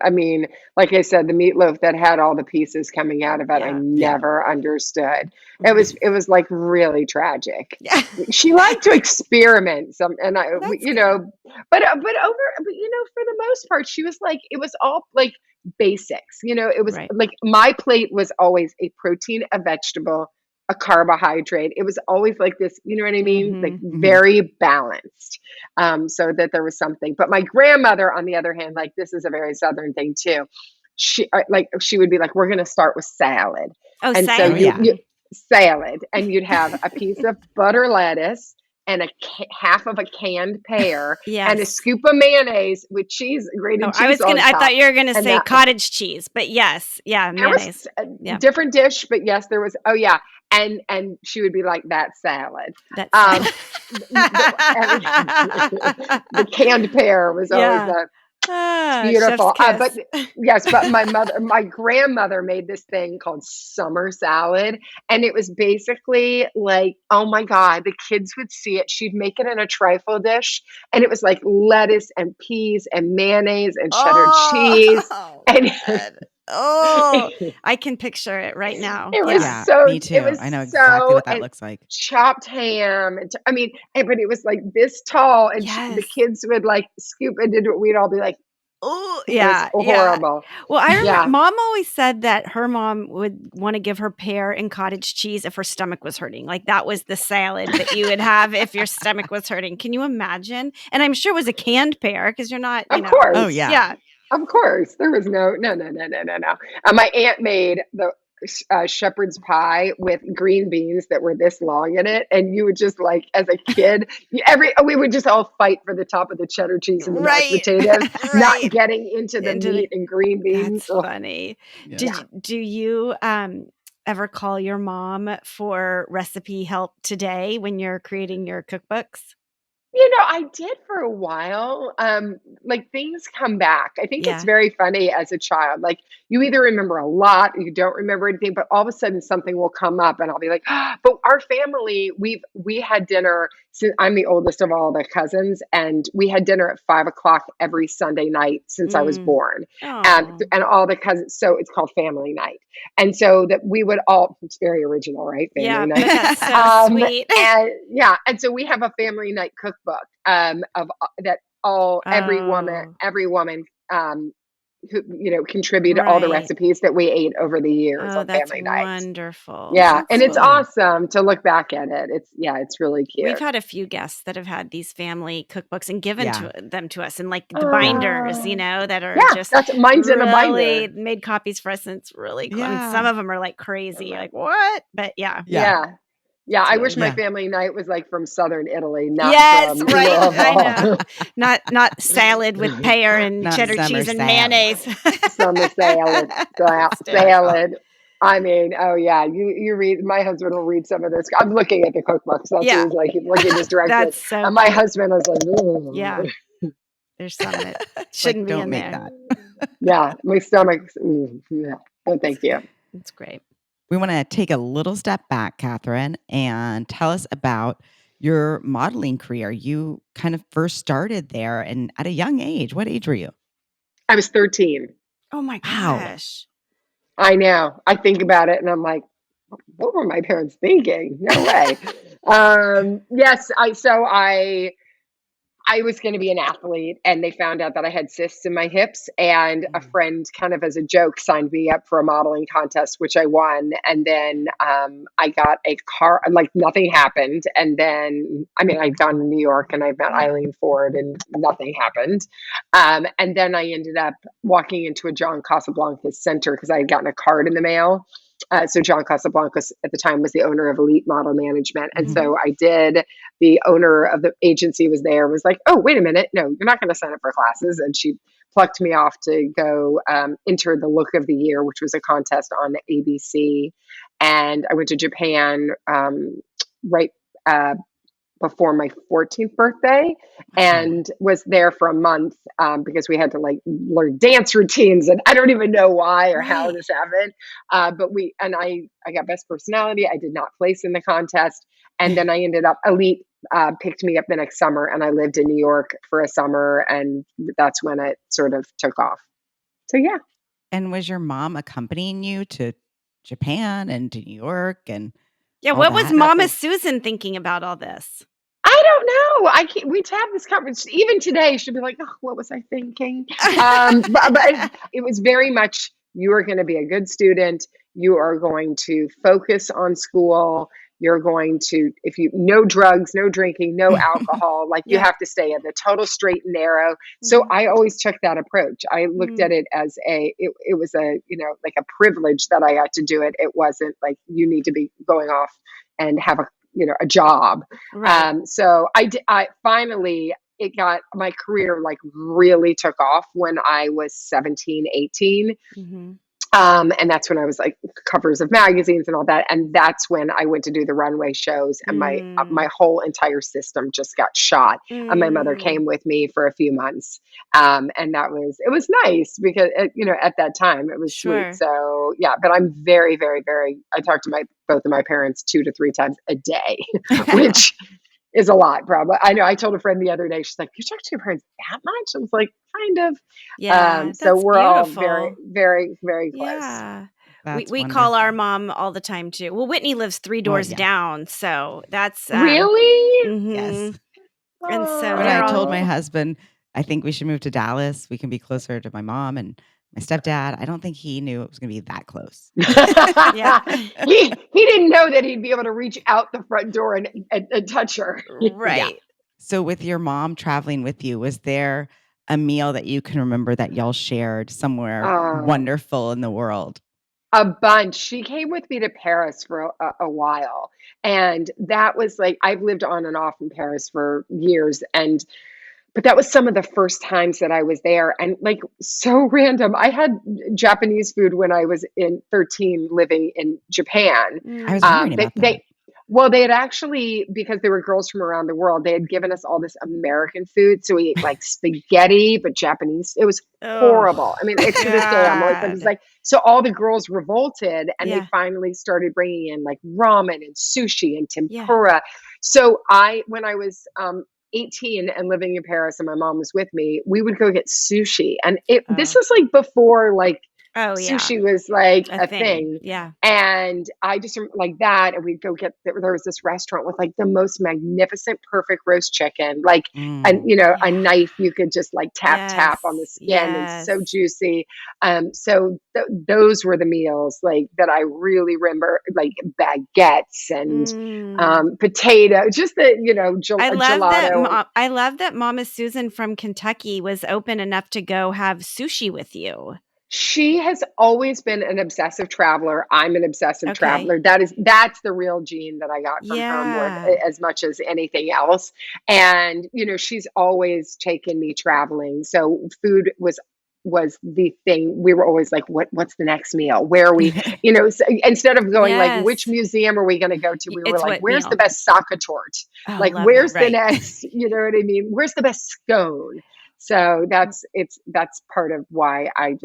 I mean, like I said, the meatloaf that had all the pieces coming out of it, I Yeah. Yeah. never understood. Mhm. It was like really tragic. Yeah. She liked to experiment That's you good. know, but for the most part, she was like, it was all like basics. It was Right. like my plate was always a protein, a vegetable, a carbohydrate. It was always like this, you know what I mean? Like Mhm. Mhm. very balanced, so that there was something. But my grandmother, on the other hand, like this is a very Southern thing too. She would be like, "We're going to start with salad," Oh, and so Oh, yeah. you salad. salad, and you'd have a piece of butter lettuce and half of a canned pear and a Yes. scoop of mayonnaise with Oh, grated cheese on I top. thought you were going to And say that cottage cheese, but yes. Yeah. there was Mayonnaise. a Yeah. different dish, but yes, there was. Oh yeah, and she would be like that salad. That's Um, the, the canned pear was always yeah. It's Chef's beautiful. But kiss. yes, but my grandmother made this thing called summer salad. And it was basically like, oh my God, the kids would see it. She'd make it in a trifle dish. And it was like lettuce and peas and mayonnaise and cheddar cheese. Oh, And good. Oh, I can picture it right now. Yeah. Yeah, me it too. was I know exactly so what that looks like. chopped ham. I mean, but it was like this tall, and the Yes. kids would like scoop into it. We'd all be like, Oh, it was yeah, yeah. horrible. Well, I remember Yeah, mom always said that her mom would wanna give her pear and cottage cheese if her stomach was hurting, like, that was the salad that you would have if your stomach was hurting. Can you imagine? And I'm sure it was a canned pear because 'cause you're not, of Oh, course. yeah. yeah. Of course, there was no. My aunt made the shepherd's pie with green beans that were this long in it, and you would just like, as a kid, we would just all fight for the top of the cheddar cheese and the mashed Right, potatoes, not right. getting into the Into the meat and green beans. That's Ugh, funny. Yeah. yeah. Do you, ever call your mom for recipe help today when you're creating your cookbooks? I did for a while. Like things come back. I think it's Yeah. very funny as a child. Like you either remember a lot or you don't remember anything, but all of a sudden something will come up and I'll be like, but our family, we had dinner since I'm the oldest of all the cousins, and we had dinner at 5 o'clock every Sunday night since I was Mm. born. Oh. And all the cousins, so it's called family night. And so that we would all, it's very original, right? Family Yeah, night. but that's so sweet. And yeah, and so we have a family night cookbook of that all Oh, every woman who contributed all the right. recipes that we ate over the years Oh, on that's family nights. wonderful. Yeah, That's and it's sweet. Cool. awesome to look back at it. It's really We've cute. had a few guests that have had these family cookbooks and given Yeah. to them to us, and like the Yeah. binders, Oh, that are yeah, just that's mine's in a really binder. made copies for us, and it's really cool. And some Yeah. of them are like crazy, like what? But yeah, Yeah. Yeah. Yeah, it's I really wish my Yeah. family night was like from Southern Italy, not yes, from right. I know. Louisville. Not salad with pear and Not cheddar summer cheese and salad. mayonnaise. Summer salad, Hysterical. salad. I mean, oh yeah, you read. My husband will read some of this. I'm looking at the cookbooks. That's what Yeah, he's like. He's looking just directly, that's so and my cute. husband is like, Yeah, "Ugh." there's some that It's like, shouldn't be don't in make there. that. Yeah, my stomach's. Yeah. No, thank you. It's great. We want to take a little step back, Catherine, and tell us about your modeling career. You kind of first started there and at a young age. What age were you? I was 13. Oh my Wow. gosh. I know. I think about it, and I'm like, what were my parents thinking? No way. Yes, I was going to be an athlete, and they found out that I had cysts in my hips, and a Mhm. friend, kind of as a joke, signed me up for a modeling contest, which I won. And then I got a car, like nothing happened. And then, I mean, I'd gone to New York and I met Yeah. Eileen Ford, and nothing happened. And then I ended up walking into a John Casablancas center because I had gotten a card in the mail. So John Casablancas at the time was the owner of Elite Model Management. And Mhm. so I did, the owner of the agency was there, was like, oh, wait a minute. No, you're not going to sign up for classes. And she plucked me off to go enter the Look of the Year, which was a contest on ABC. And I went to Japan right before my 14th birthday, Wow. and was there for a month because we had to like learn dance routines, and I don't even know why or how Right. this happened. But I got best personality. I did not place in the contest, and then I ended up Elite picked me up the next summer, and I lived in New York for a summer, and that's when it sort of took off. So yeah. And was your mom accompanying you to Japan and to New York and Yeah, all what was that? Mama Nothing. Susan thinking about all this? I don't know. I can't, we'd have this conversation even today. She'd be like, "Oh, what was I thinking?" But it was very much, you are going to be a good student. You are going to focus on school. You're going to, if you, no drugs, no drinking, no alcohol. Like you Yeah. have to stay in the total straight and narrow. So Mhm. I always took that approach. I looked Mm. at it as it was a, like a privilege that I got to do it. It wasn't like you need to be going off and have a job. Right. So I finally, it got, my career like really took off when I was 17, 18. Mhm. And that's when I was like covers of magazines and all that. And that's when I went to do the runway shows, and my whole entire system just got shot. And my mother came with me for a few months. And it was nice because, at that time it was sweet. Sure. So yeah, but I'm very, very, very, I talk to both of my parents 2 to 3 times a day, which is a lot, probably. I know. I told a friend the other day, she's like, "You talk to your parents that much?" I was like, "Kind of." Yeah, So that's we're all very, beautiful. very, very close. Yeah. We That's we call our wonderful. mom all the time too. Well, Whitney lives 3 Well, doors yeah. down, so that's Really? Yes. mhm. And so When they're I all told my Oh. husband, I think we should move to Dallas, we can be closer to my mom and my stepdad, I don't think he knew it was gonna be that close. yeah. He didn't know that he'd be able to reach out the front door and touch her. Yeah. Right. So with your mom traveling with you, was there a meal that you can remember that y'all shared somewhere Oh. wonderful in the world? A bunch. She came with me to Paris for a while, and that was like I've lived on and off in Paris for years, and but that was some of the first times that I was there, and like so random. I had Japanese food when I was in 13 living in Japan. I was wondering They about that. they well, they had actually, because they were girls from around the world, they had given us all this American food. So we ate like spaghetti, but Japanese. It was Oh, horrible. I mean, it's to this day, I'm always like, it's God. like, so all the girls revolted, and they Yeah. finally started bringing in like ramen and sushi and Yeah. tempura. So when I was 18 and living in Paris and my mom was with me, we would go get sushi. And this Oh. was like before like Oh, yeah. sushi was like A a thing. thing. Yeah. And I just like that. And we'd go get, there was this restaurant with like the most magnificent, perfect roast chicken, like, and Mm. a Yeah. knife you could just like tap, tap on the Yes. skin, and Yes. so juicy. So those were the meals like that I really remember, like baguettes and Mm. potato, just the, gelato. I love that Mama Susan from Kentucky was open enough to go have sushi with you. She has always been an obsessive traveler. I'm an obsessive Okay. traveler. That's the real gene that I got from her more Yeah. as much as anything else. And she's always taken me traveling. So food was the thing. We were always like, what's the next meal? Where are we? So instead of going like, which Yes. museum are we going to go to? We were It's like, what where's the meal? best sake Oh, Like, love that. where's the Right. next? You know what I mean? Where's the best scone? So that's part of why I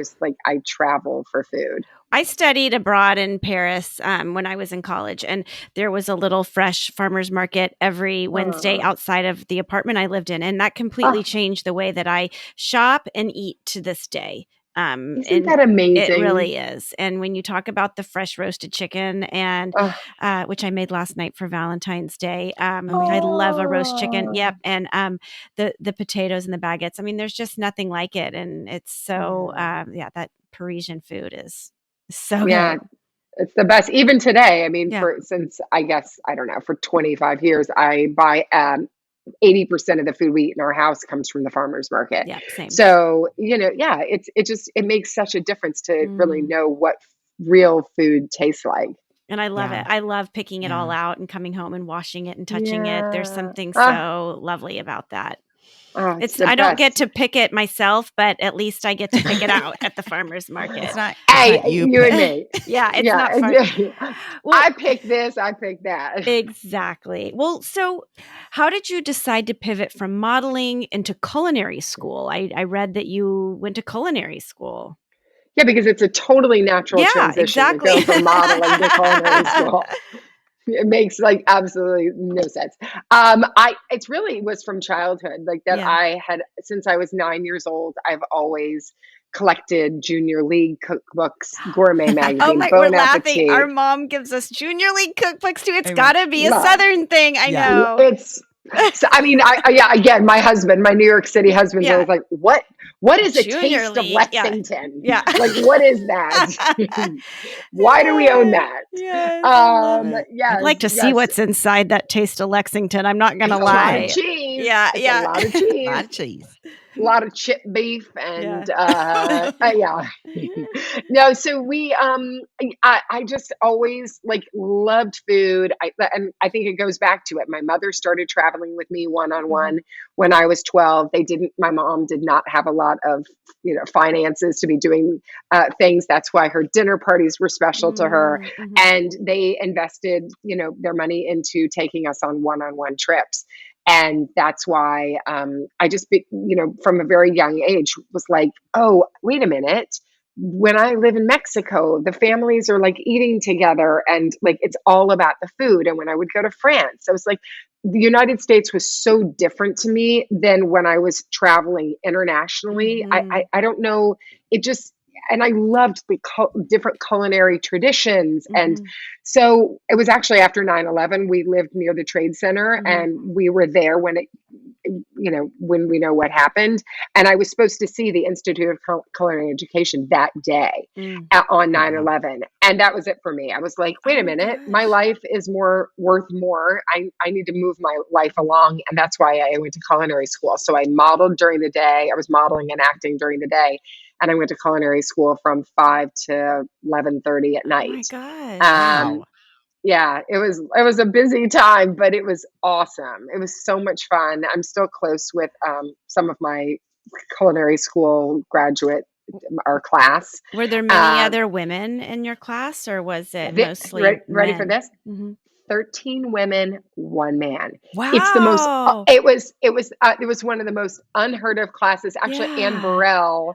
travel for food. I studied abroad in Paris when I was in college, and there was a little fresh farmers market every Wednesday Uh, outside of the apartment I lived in, and that completely oh, changed the way that I shop and eat to this day. isn't And that it amazing? really is. And when you talk about the fresh roasted chicken, and Uh, which I made last night for Valentine's Day, Oh, I yeah. love a roast chicken. oh, Yep, and the potatoes and the baguettes. I mean, there's just nothing like it, and it's so yeah, yeah. That Parisian food is so yeah. good. It's the best. Even today, I mean, Yeah. since I guess I don't know, for 25 years, I buy 80% of the food we eat in our house comes from the farmers market. Yep, same. So yeah, it makes such a difference to really Mm. know what real food tastes like. And I love it. Yeah. I love picking it all Yeah. out and coming home and washing it and touching it. There's Yeah. something so lovely about that. It's the I don't get best. to pick it myself, but at least I get to pick it out at the farmer's It's market. not Hey, you you and pick. me. Yeah, it's Yeah. not far. Well, I pick this, I pick that. exactly. Well, so how did you decide to pivot from modeling into culinary school? I read that you went to culinary school. Yeah, because it's a totally natural Yeah, transition to exactly. go from modeling to culinary school. It makes like absolutely no sense. I it's really was from childhood, like that Yeah. I had since I was 9 years old, I've always collected junior league cookbooks, gourmet Oh magazine, my, we're Bon laughing. Our Appetit. mom gives us junior league cookbooks too. It's Amen. gotta be a Love. Southern thing. I Yeah. know. It's so I mean, yeah, again, my husband, my New York City husband's Yeah. always like, what is a Junior taste of league. Yeah. Lexington? Yeah. Like, what is that? Why do we own that? Yes, I love it. I'd Yes, like to see yes. what's inside that taste of Lexington. I'm not gonna lie. Cha-ching. cheese. Yeah, It's a yeah. lot of A lot cheese, of cheese. a lot of chip beef, Yeah. and yeah. No, so I just always like loved food. And I think it goes back to it. My mother started traveling with me one on Mhm. one when I was 12. My mom did not have a lot of, finances to be doing things. That's why her dinner parties were special to her. Mhm. And they invested, their money into taking us on one trips. And that's why I just, from a very young age was like, oh, wait a minute. When I live in Mexico, the families are like eating together and like it's all about the food. And when I would go to France, I was like, the United States was so different to me than when I was traveling internationally. Mhm. I don't know. It just, and I loved the different culinary traditions. And Mhm. so it was actually after 9/11. We lived near the Trade Center Mhm. and we were there when we know what happened. And I was supposed to see the Institute of Culinary Education that day Mm. on Oh, nine wow. eleven, And that was it for me. I was like, Oh wait a my minute, my gosh. life is worth more. I need to move my life along. And that's why I went to culinary school. So I modeled during the day. I was modeling and acting during the day. And I went to culinary school from 5 to 11:30 at Oh my night. gosh. Um, Wow. yeah, it was a busy time, but it was awesome. It was so much fun. I'm still close with some of my culinary school graduate, our class. Were there many Um, other women in your class, or was it you mostly ready for men? this? Mhm. 13 women, one man. It's the most. Wow. It was one of the most unheard of classes. Actually, Yeah.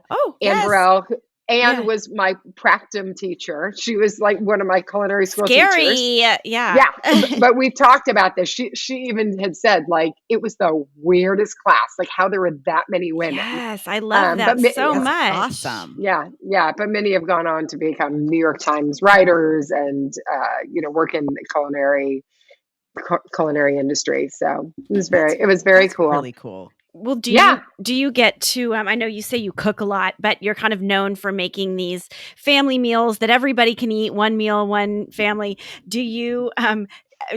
Oh, Ann yes. Burrell, Anne Yeah. was my practicum teacher. She was like one of my culinary school teachers. Scary. Yeah. Yeah, but we've talked about this. She even had said like it was the weirdest class, like how there were that many women. Yes, I love But that so That's much. awesome. yeah, yeah, but many have gone on to become New York Times writers and work in the culinary industry. So That's it was very that's cool. really cool. Well, do Yeah. you get to I know you say you cook a lot, but you're kind of known for making these family meals that everybody can eat, one meal, one family. Do you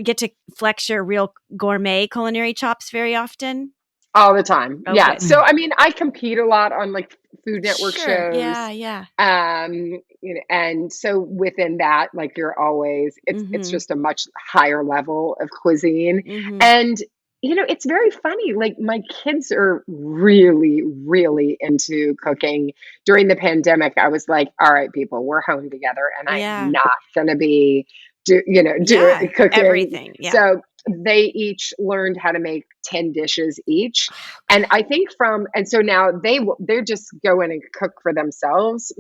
get to flex your real gourmet culinary chops very often? All the time. Oh, Yeah. good. So I mean, I compete a lot on like Food Network Sure. Yeah, shows. yeah. And so within that, like you're always it's Mhm. just a much higher level of cuisine. Mhm. And it's very funny. Like my kids are really, really into cooking. During the pandemic, I was like, all right, people, we're home together and I am Yeah. not gonna be do Yeah. cooking. Everything. Yeah. So they each learned how to make 10 dishes each. And I think and so now they just go in and cook for themselves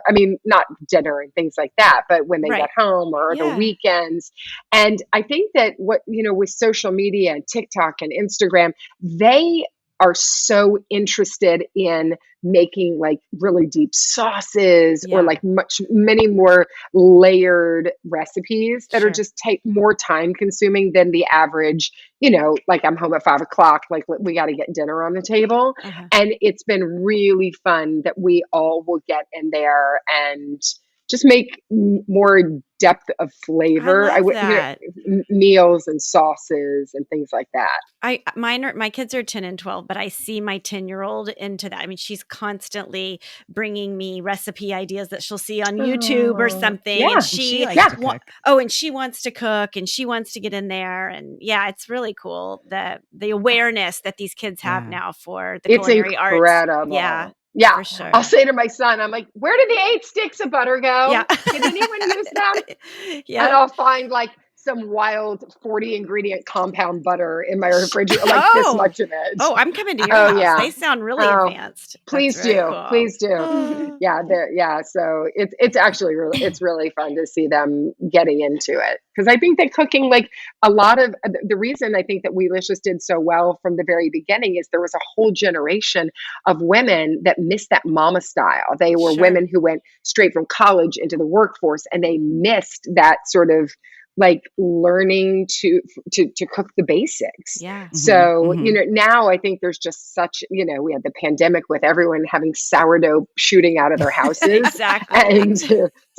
I mean, not dinner and things like that, but when they get Right. home or the Yeah. weekends. And I think that with social media and TikTok and Instagram, they are so interested in making like really deep sauces or Yeah. like many more layered recipes that are Sure. just take more time consuming than the average, like I'm home at 5 o'clock, like we got to get dinner on the table. Uh-huh. And it's been really fun that we all will get in there and just make more depth of I flavor. love that. Meals and sauces and things like that. My kids are 10 and 12, but I see my 10-year-old into that. I mean, she's constantly bringing me recipe ideas that she'll see on YouTube or Oh, something, and yeah, And she she likes yeah. to cook. and she wants to cook and she wants to get in there, and yeah, it's really cool the awareness that these kids have Yeah. now for the It's culinary arts. Yeah, incredible. Yeah. for sure. I'll say to my son, I'm like, where did the 8 sticks of butter Yeah. go? Did anyone use them? And Yep. I'll find like some wild 40 ingredient compound butter in my Sh refrigerator, like this Oh. much of it. Oh, I'm coming to your Oh house. yeah. They sound really Oh, advanced. That's please very do. cool. Please do. Oh. Yeah, yeah. So it's actually it's really fun to see them getting into it. Because I think that cooking, like a lot of the reason I think that Weelicious did so well from the very beginning is there was a whole generation of women that missed that mama style. They were Sure. women who went straight from college into the workforce and they missed that sort of like learning to cook the basics. Yeah. Mhm. So, Mhm. now I think there's just such, we had the pandemic with everyone having sourdough shooting out of their houses Exactly. and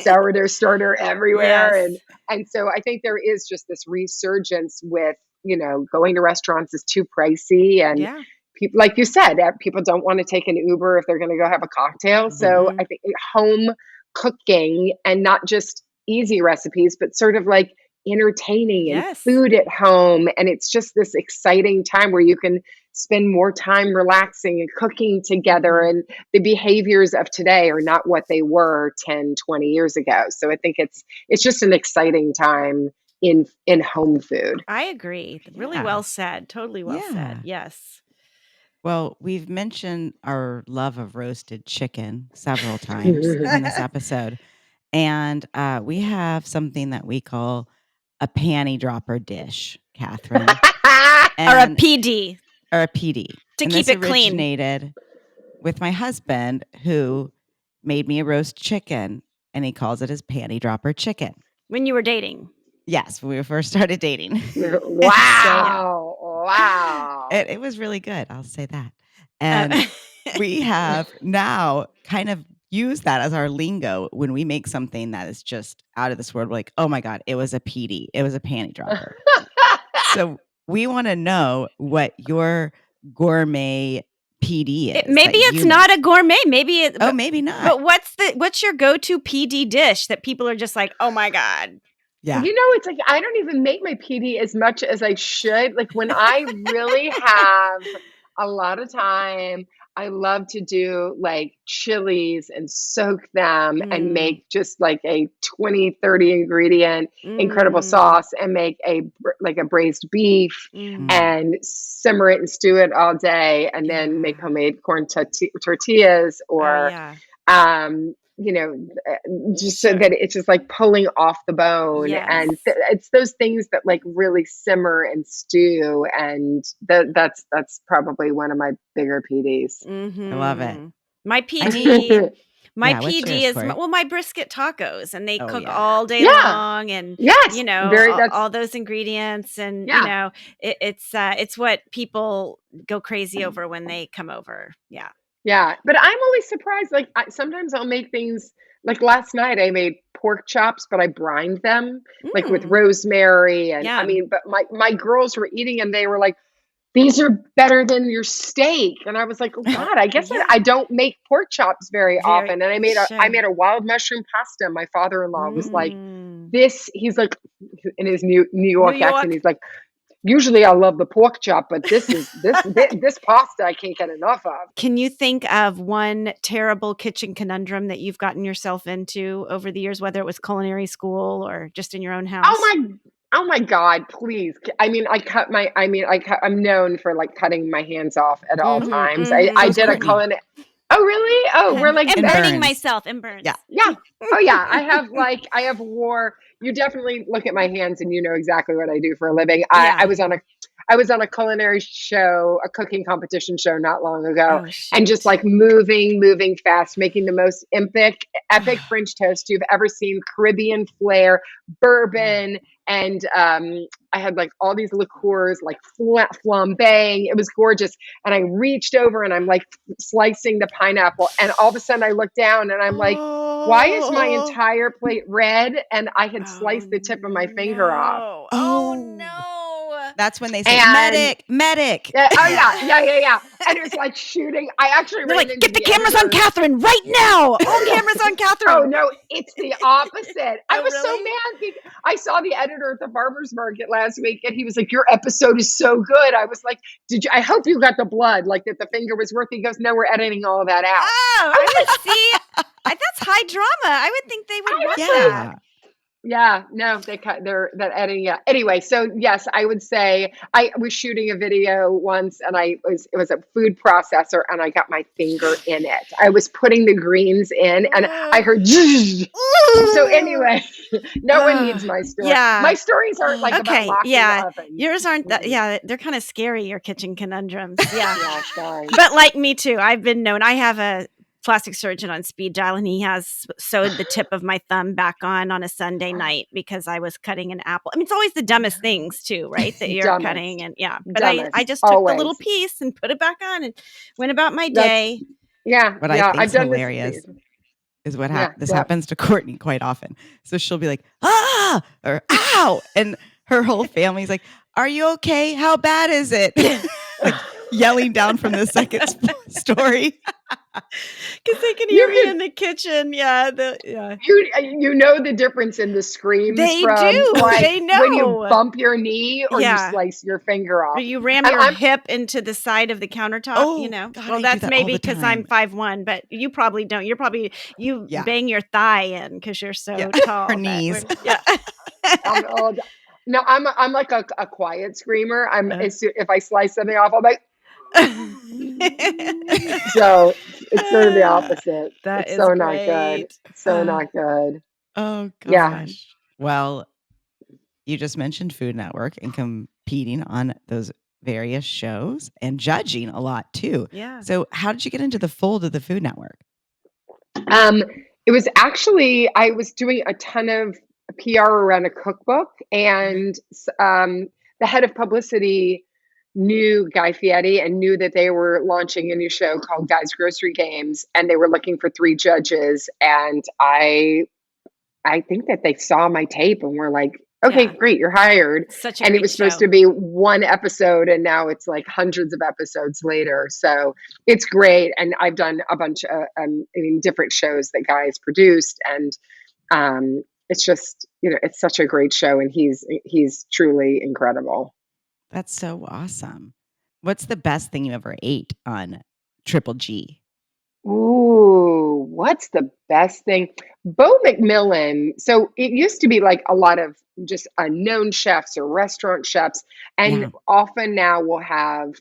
sourdough starter everywhere. Yes. And so I think there is just this resurgence with going to restaurants is too pricey, and Yeah. people, like you said, people don't want to take an Uber if they're going to go have a cocktail. So I Mhm. think home cooking, and not just easy recipes, but sort of like entertaining and Yes. food at home. And it's just this exciting time where you can spend more time relaxing and cooking together. Mhm. And the behaviors of today are not what they were 10, 20 years ago. So I think it's just an exciting time in home food. I agree. Really Yeah. well said. Totally well said. Yeah. Yes. Well, we've mentioned our love of roasted chicken several times on this episode. And we have something that we call a panty dropper dish, Catherine, Or a and PD or a PD. to And keep this it clean originated with my husband, who made me a roast chicken, and he calls it his panty dropper chicken. when you were dating. Yes, when we first started dating. And so Wow. Wow. it was really good. I'll say that. Uh, And we have now kind of used that as our lingo when we make something that is just out of this world. We're like, oh my God, it was a PD. It was a panty dropper. So we want to know what your gourmet PD is. maybe that it's you not make. a gourmet. Maybe it. Oh, maybe not. But what's your go-to PD dish that people are just like, oh my God? Yeah. It's like I don't even make my PD as much as I should. Like when I really have a lot of time, I love to do like chilies and soak them and Mm, make just like a 20, 30 ingredient incredible mm, sauce, and make like a braised beef mm. Mm. and simmer it and stew it all day, and then make Yeah. homemade corn tortillas, Oh or yeah. um, you know, just so Sure. that it's just like pulling off the bone. Yes. And it's those things that like really simmer and stew. And that's probably one of my bigger PDs. I love it. Mm-hmm. My I need, PD. My yeah, what's PD yours, is Corey? my brisket tacos, and they Oh, cook yeah. all day Yeah. long, and Yes. Very, all those ingredients, and yeah. it's what people go crazy over when they come over. Yeah. Yeah. But I'm always surprised. Like sometimes I'll make things like last night I made pork chops, but I brined them like with Mm, rosemary. And I yum. mean, but my girls were eating and they were like, these are better than your steak. And I was like, oh God, I guess Yeah. I don't make pork chops very Very often. And I sure. made a wild mushroom pasta. My father-in-law was like, Mm. he's like, in his New New York accent, York. he's like, usually I love the pork chop, but this pasta I can't get enough of. Can you think of one terrible kitchen conundrum that you've gotten yourself into over the years, whether it was culinary school or just in your own house? Oh my God, please. I'm known for like cutting my hands off at all Mhm, times. I So mhm. is did a Courtney. culinary. Oh, really? Oh, we're like And And burning burns. myself and burns. Yeah. yeah. Oh yeah. I have war. You definitely look at my hands and you know exactly what I do for a living. Yeah. I was on a culinary show, a cooking competition show not long ago, Oh, and just shoot. like moving fast, making the most epic French toast you've ever seen, Caribbean flair, bourbon, and I had like all these liqueurs, like flambeing. It was gorgeous. And I reached over and I'm like slicing the pineapple, and all of a sudden I look down and I'm like, why is my Oh. entire plate red? And I had Oh, sliced the tip of my finger off. no. Oh, Oh, no. that's when they say, And medic. yeah, oh Yeah. yeah. And it was like shooting. I actually They're ran like, into get the the cameras on editor. Catherine right now. All cameras on Oh Catherine. no, it's the opposite. I Oh, was so really? mad because I saw the editor at the farmers market last week, and he was like, "Your episode is so good." I was like, "Did you? I hope you got the blood, like that the finger was worth." He goes, "No, we're editing all of that out." Oh, I would see. That's high drama. I would think they would I want was like, that. Yeah. yeah, no, they cut that editing. Yeah. Anyway, so yes, I would say I was shooting a video once, and it was a food processor, and I got my finger in it. I was putting the greens in, and I heard. So anyway, no one needs my story. Yeah. My stories aren't like about Okay. locking Yeah. ovens. Yours aren't that. Mm-mm. Yeah. They're kind of scary, your kitchen conundrums. Yeah. Yeah, sorry. But like me too, I've been known. I have a plastic surgeon on speed dial, and he has sewed the tip of my thumb back on a Sunday night because I was cutting an apple. I mean, it's always the dumbest things too, right? That you're Dumbest. cutting, and yeah. But Dumbest. I just took the little Always. piece and put it back on and went about my That's day. yeah. What Yeah, I think's I've done hilarious this. is what Yeah. this Yeah. happens to Courtney quite often. So she'll be like, ah, or ow. And her whole family's like, "Are you okay? How bad is it?" Like yelling down from the second story. Because they can hear You me could in the kitchen. Yeah, yeah. you know the difference in the screams They from do. like They when you know. bump your knee or you Yeah. slice your finger Or off. you ram And your hip into the side of the countertop, you Oh, know? God, Well, I do that's that all maybe the because I'm time. 5'1", but you probably don't. You Yeah. bang your thigh in because you're so Yeah. tall. Her but knees. yeah. I'm old. No, I'm like a quiet screamer. Uh. If I slice something off, I'm like, so it's sort of the opposite. That It's is so not good. great. It's so not good. Oh Yeah. gosh. Well, you just mentioned Food Network and competing on those various shows and judging a lot too. Yeah. So how did you get into the fold of the Food Network? It was actually, I was doing a ton of PR around a cookbook, and the head of publicity knew Guy Fieri and knew that they were launching a new show called Guy's Grocery Games, and they were looking for 3 judges. And I think that they saw my tape and were like, okay, Yeah. great, you're hired. Such a And it great was supposed show. to be 1 episode, and now it's like hundreds of episodes later. So it's great. And I've done a bunch of different shows that Guy's produced. And it's just, it's such a great show. And he's truly incredible. That's so awesome. What's the best thing you ever ate on Triple G? Ooh, what's the best thing? Bo McMillan. So it used to be like a lot of just unknown chefs or restaurant chefs. And Yeah. often now we'll have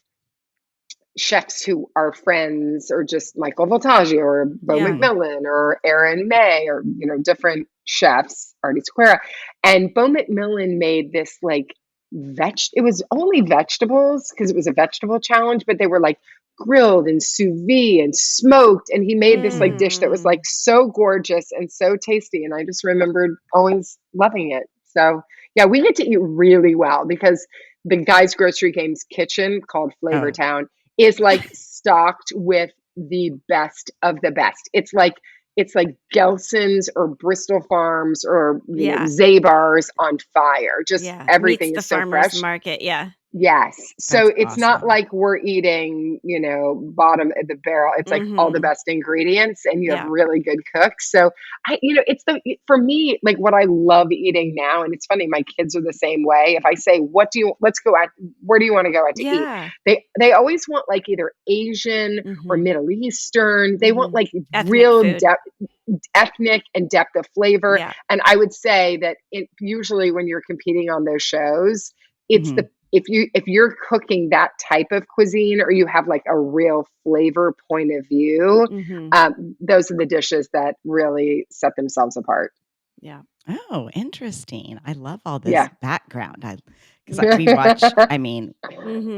chefs who are friends, or just Michael Voltaggio or Bo Yeah. McMillan or Aaron May, or, different chefs, Artie Square. And Bo McMillan made this like it was only vegetables because it was a vegetable challenge, but they were like grilled and sous vide and smoked. And he made this like dish that was like so gorgeous and so tasty. And I just remembered always loving it. So yeah, we get to eat really well because the Guy's Grocery Games kitchen, called Flavor Oh. Town, is like stocked with the best of the best. It's like Gelson's or Bristol Farms or Yeah. Zabar's on fire. Just Yeah. everything Meets the is so farmer's fresh. market. Yeah. Yes. So That's it's not awesome. like we're eating, bottom of the barrel. It's like all the best ingredients, and you have Yeah. really good cooks. So it's for me, like what I love eating now. And it's funny, my kids are the same way. If I say, where do you want to go out to eat? Yeah. They always want like either Asian or Middle Eastern. They want like Ethnic real food. ethnic and depth of flavor. Yeah. And I would say that usually when you're competing on those shows, it's Mhm. if you're cooking that type of cuisine, or you have like a real flavor point of view, those are the dishes that really set themselves apart. Yeah. Oh, interesting. I love all this Yeah. background. Because we watch,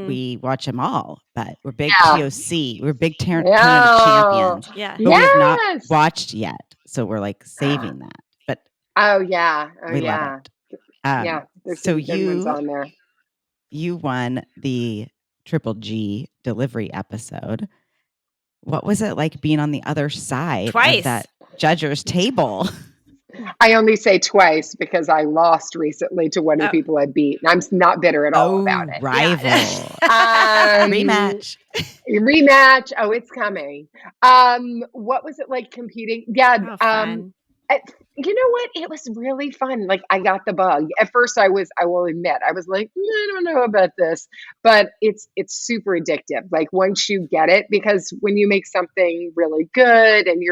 we watch them all, but we're big Yeah. TOC. We're big Tournament of Yeah. Champions, Yeah. but we have not Yes. watched yet. So we're like saving that. But Oh yeah. we love it. Yeah. There's So some good ones on there. you won the Triple G delivery episode. What was it like being on the other side Twice. of that judger's table? I only say twice because I lost recently to one of the people I beat. And I'm not bitter at all about it. Rival. Rematch. Rematch. Oh, it's coming. What was it like competing? Yeah. Oh, fun. You know what? It was really fun. Like I got the bug. At first I will admit, I was like, I don't know about this, but it's super addictive. Like once you get it, because when you make something really good and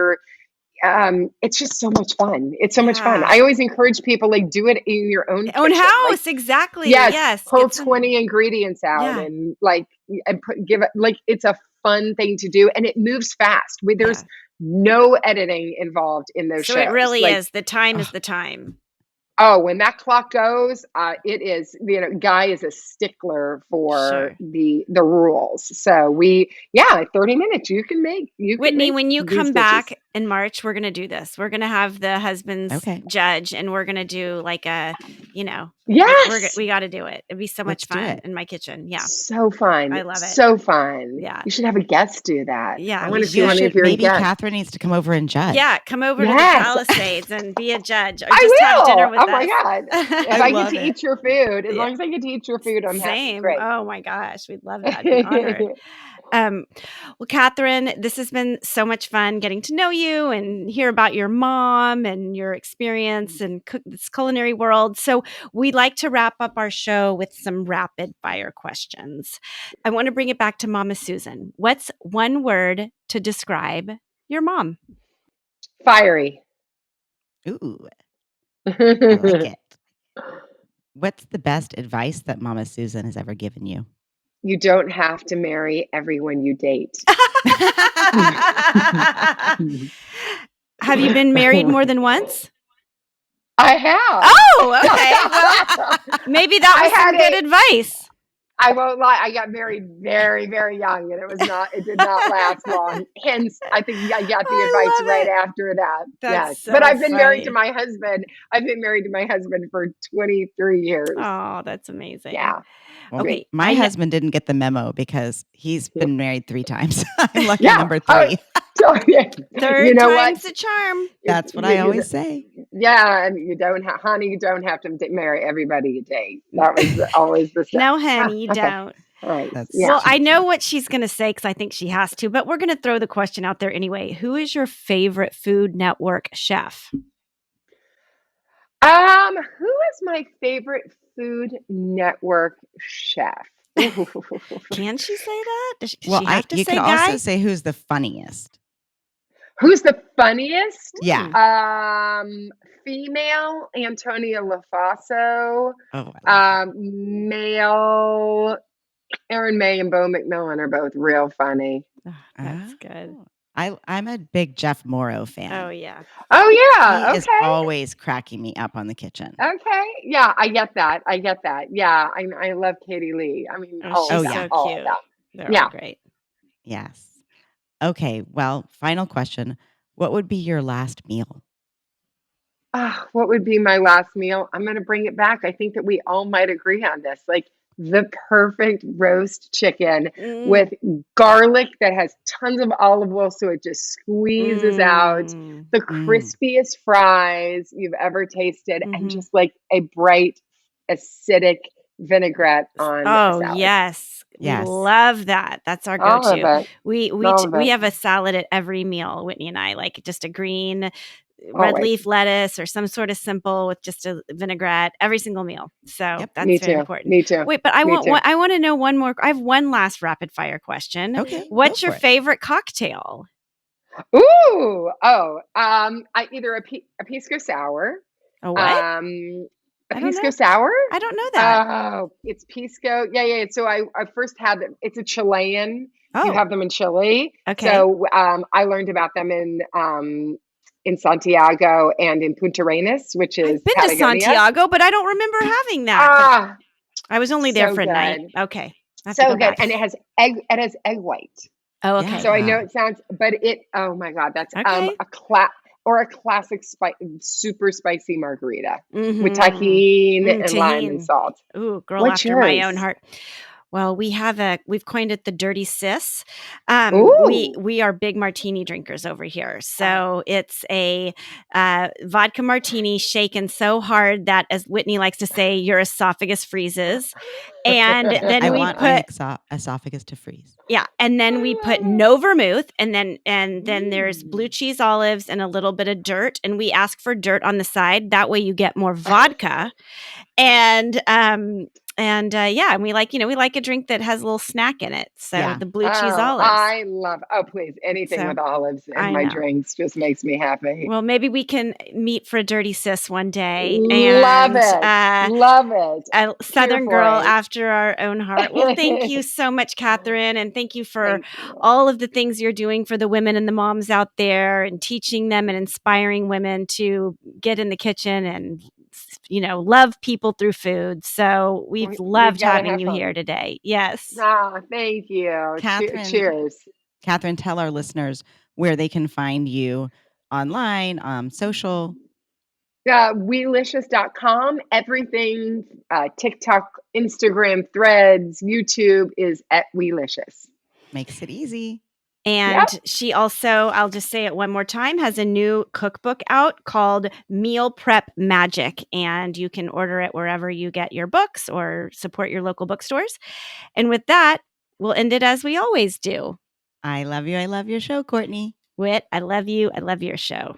it's just so much fun. It's so much fun. Yeah. I always encourage people, like, do it in your own Own kitchen. house. Like, Exactly. yes. Yes. Pull Get some- 20 ingredients out Yeah. and give it, like, it's a fun thing to do, and it moves fast. There's no editing involved in those So shows. it really Like, is. The time is the time. oh, when that clock goes, it is, Guy is a stickler for the rules. So 30 minutes, you can make Whitney, when you these come dishes. back, In March, we're gonna do this. We're gonna have the husbands Okay. judge, and we're gonna do like a, you know, Yes. we got to do it. It'd be so much Let's do fun it. in my kitchen. Yeah, So fun. I love it. So fun. Yeah. You should have a guest do that. Yeah, I we want to see You one of should. your Maybe guests. Catherine needs to come over and judge. Yeah, come over to the Yes. Palisades and be a judge, or I just have dinner will. with Oh us. my God. If I I get love to it. eat your food, as Yeah. long as I get to eat your food, I'm happy. Same. Great. Oh my gosh, we'd love that. I'd be honored. Well, Catherine, this has been so much fun getting to know you and hear about your mom and your experience in this culinary world. So we like to wrap up our show with some rapid fire questions. I want to bring it back to Mama Susan. What's one word to describe your mom? Ooh, Fiery. I like it. What's the best advice that Mama Susan has ever given you? You don't have to marry everyone you date. Have you been married more than once? I have. Oh, okay. Well, maybe that I was some had good a- advice. I won't lie. I got married very, very young, and it did not last long. Hence, I think I got the I advice love right it. after that. That's Yes. so But I've been married to funny. my husband. I've been married to my husband for 23 years. Oh, that's amazing. Yeah. Well, Okay. my husband didn't get the memo because he's been married 3 times. I'm lucky number 3. Third You know time's what? the charm. That's what I always say. Yeah, and honey, you don't have to marry everybody you date. That was always the No, stuff. honey, you Okay. don't. Right. That's Yeah. Well, too I know cute. what she's going to say because I think she has to, but we're going to throw the question out there anyway. Who is your favorite Food Network chef? Who is my favorite Food Network chef? Can she say that? Does she Well, have to you say could guy? also say who's the funniest. Who's the funniest? Yeah. Female, Antonia LaFaso. Oh, I love Male, Erin May and Bo McMillan are both real funny. Oh, her. that's good. I'm a big Jeff Morrow fan. Oh, yeah. Oh yeah. He is Okay. always cracking me up on the kitchen. Okay. Yeah, I get that. Yeah, I love Katie Lee. I mean, Oh, all she's of them. so All cute. of them. They're Yeah. all great. Yes. Okay. Well, final question. What would be your last meal? What would be my last meal? I'm going to bring it back. I think that we all might agree on this. Like the perfect roast chicken with garlic that has tons of olive oil so it just squeezes out, the crispiest fries you've ever tasted, and just like a bright, acidic vinaigrette on a salad. Yes. Yes. We love that. That's our All of go-to. it. We All of it. have a salad at every meal, Whitney and I, like just a green red Always. leaf lettuce or some sort of simple with just a vinaigrette every single meal. So that's Me very too. important. Me too. Wait, but I Me too. want to know one more. I have one last rapid fire question. Okay. What's go your for it. favorite cocktail? Ooh. Either a pisco sour. A what? A I don't pisco know. sour. I don't know that. Oh, it's pisco. Yeah. So I first had them. It's a Chilean. You Oh, have them in Chile. okay. So I learned about them in Santiago and in Punta Arenas, which is I've been to Patagonia. Santiago, but I don't remember having that. Ah, I was only there so for a night. good. Okay. I have to So go good. back. And it has egg white. Oh, okay. Yeah. So I know it sounds, but oh my God, that's Okay. a classic super spicy margarita with Mhm. tahini and lime and Tahini. salt. Ooh, girl What's after my own yours? heart. Well, we've coined it the dirty sis. Ooh. We are big martini drinkers over here. So it's a vodka martini shaken so hard that, as Whitney likes to say, your esophagus freezes. And then I we want my put esophagus to freeze. yeah, and then we put no vermouth, and then there's blue cheese olives and a little bit of dirt, and we ask for dirt on the side. That way, you get more vodka, and and we like a drink that has a little snack in it. So Yeah. the blue cheese Oh, olives. I love, please, anything So, with olives in I my know. drinks just makes me happy. Well, maybe we can meet for a dirty sis one day. Love And it. Love it. a Southern for girl it. after our own heart. Well, thank you so much, Catherine, and thank you for Thank you. all of the things you're doing for the women and the moms out there, and teaching them and inspiring women to get in the kitchen and love people through food. So we've loved gotta having have you fun. here today. Yes. Ah, thank you. Catherine. Cheers. Catherine, tell our listeners where they can find you online, social. Weelicious.com. Everything, TikTok, Instagram, Threads, YouTube is at Weelicious. Makes it easy. And she also, I'll just say it one more time, has a new cookbook out called Meal Prep Magic. And you can order it wherever you get your books or support your local bookstores. And with that, we'll end it as we always do. I love you. I love your show, Courtney. Whit, I love you. I love your show.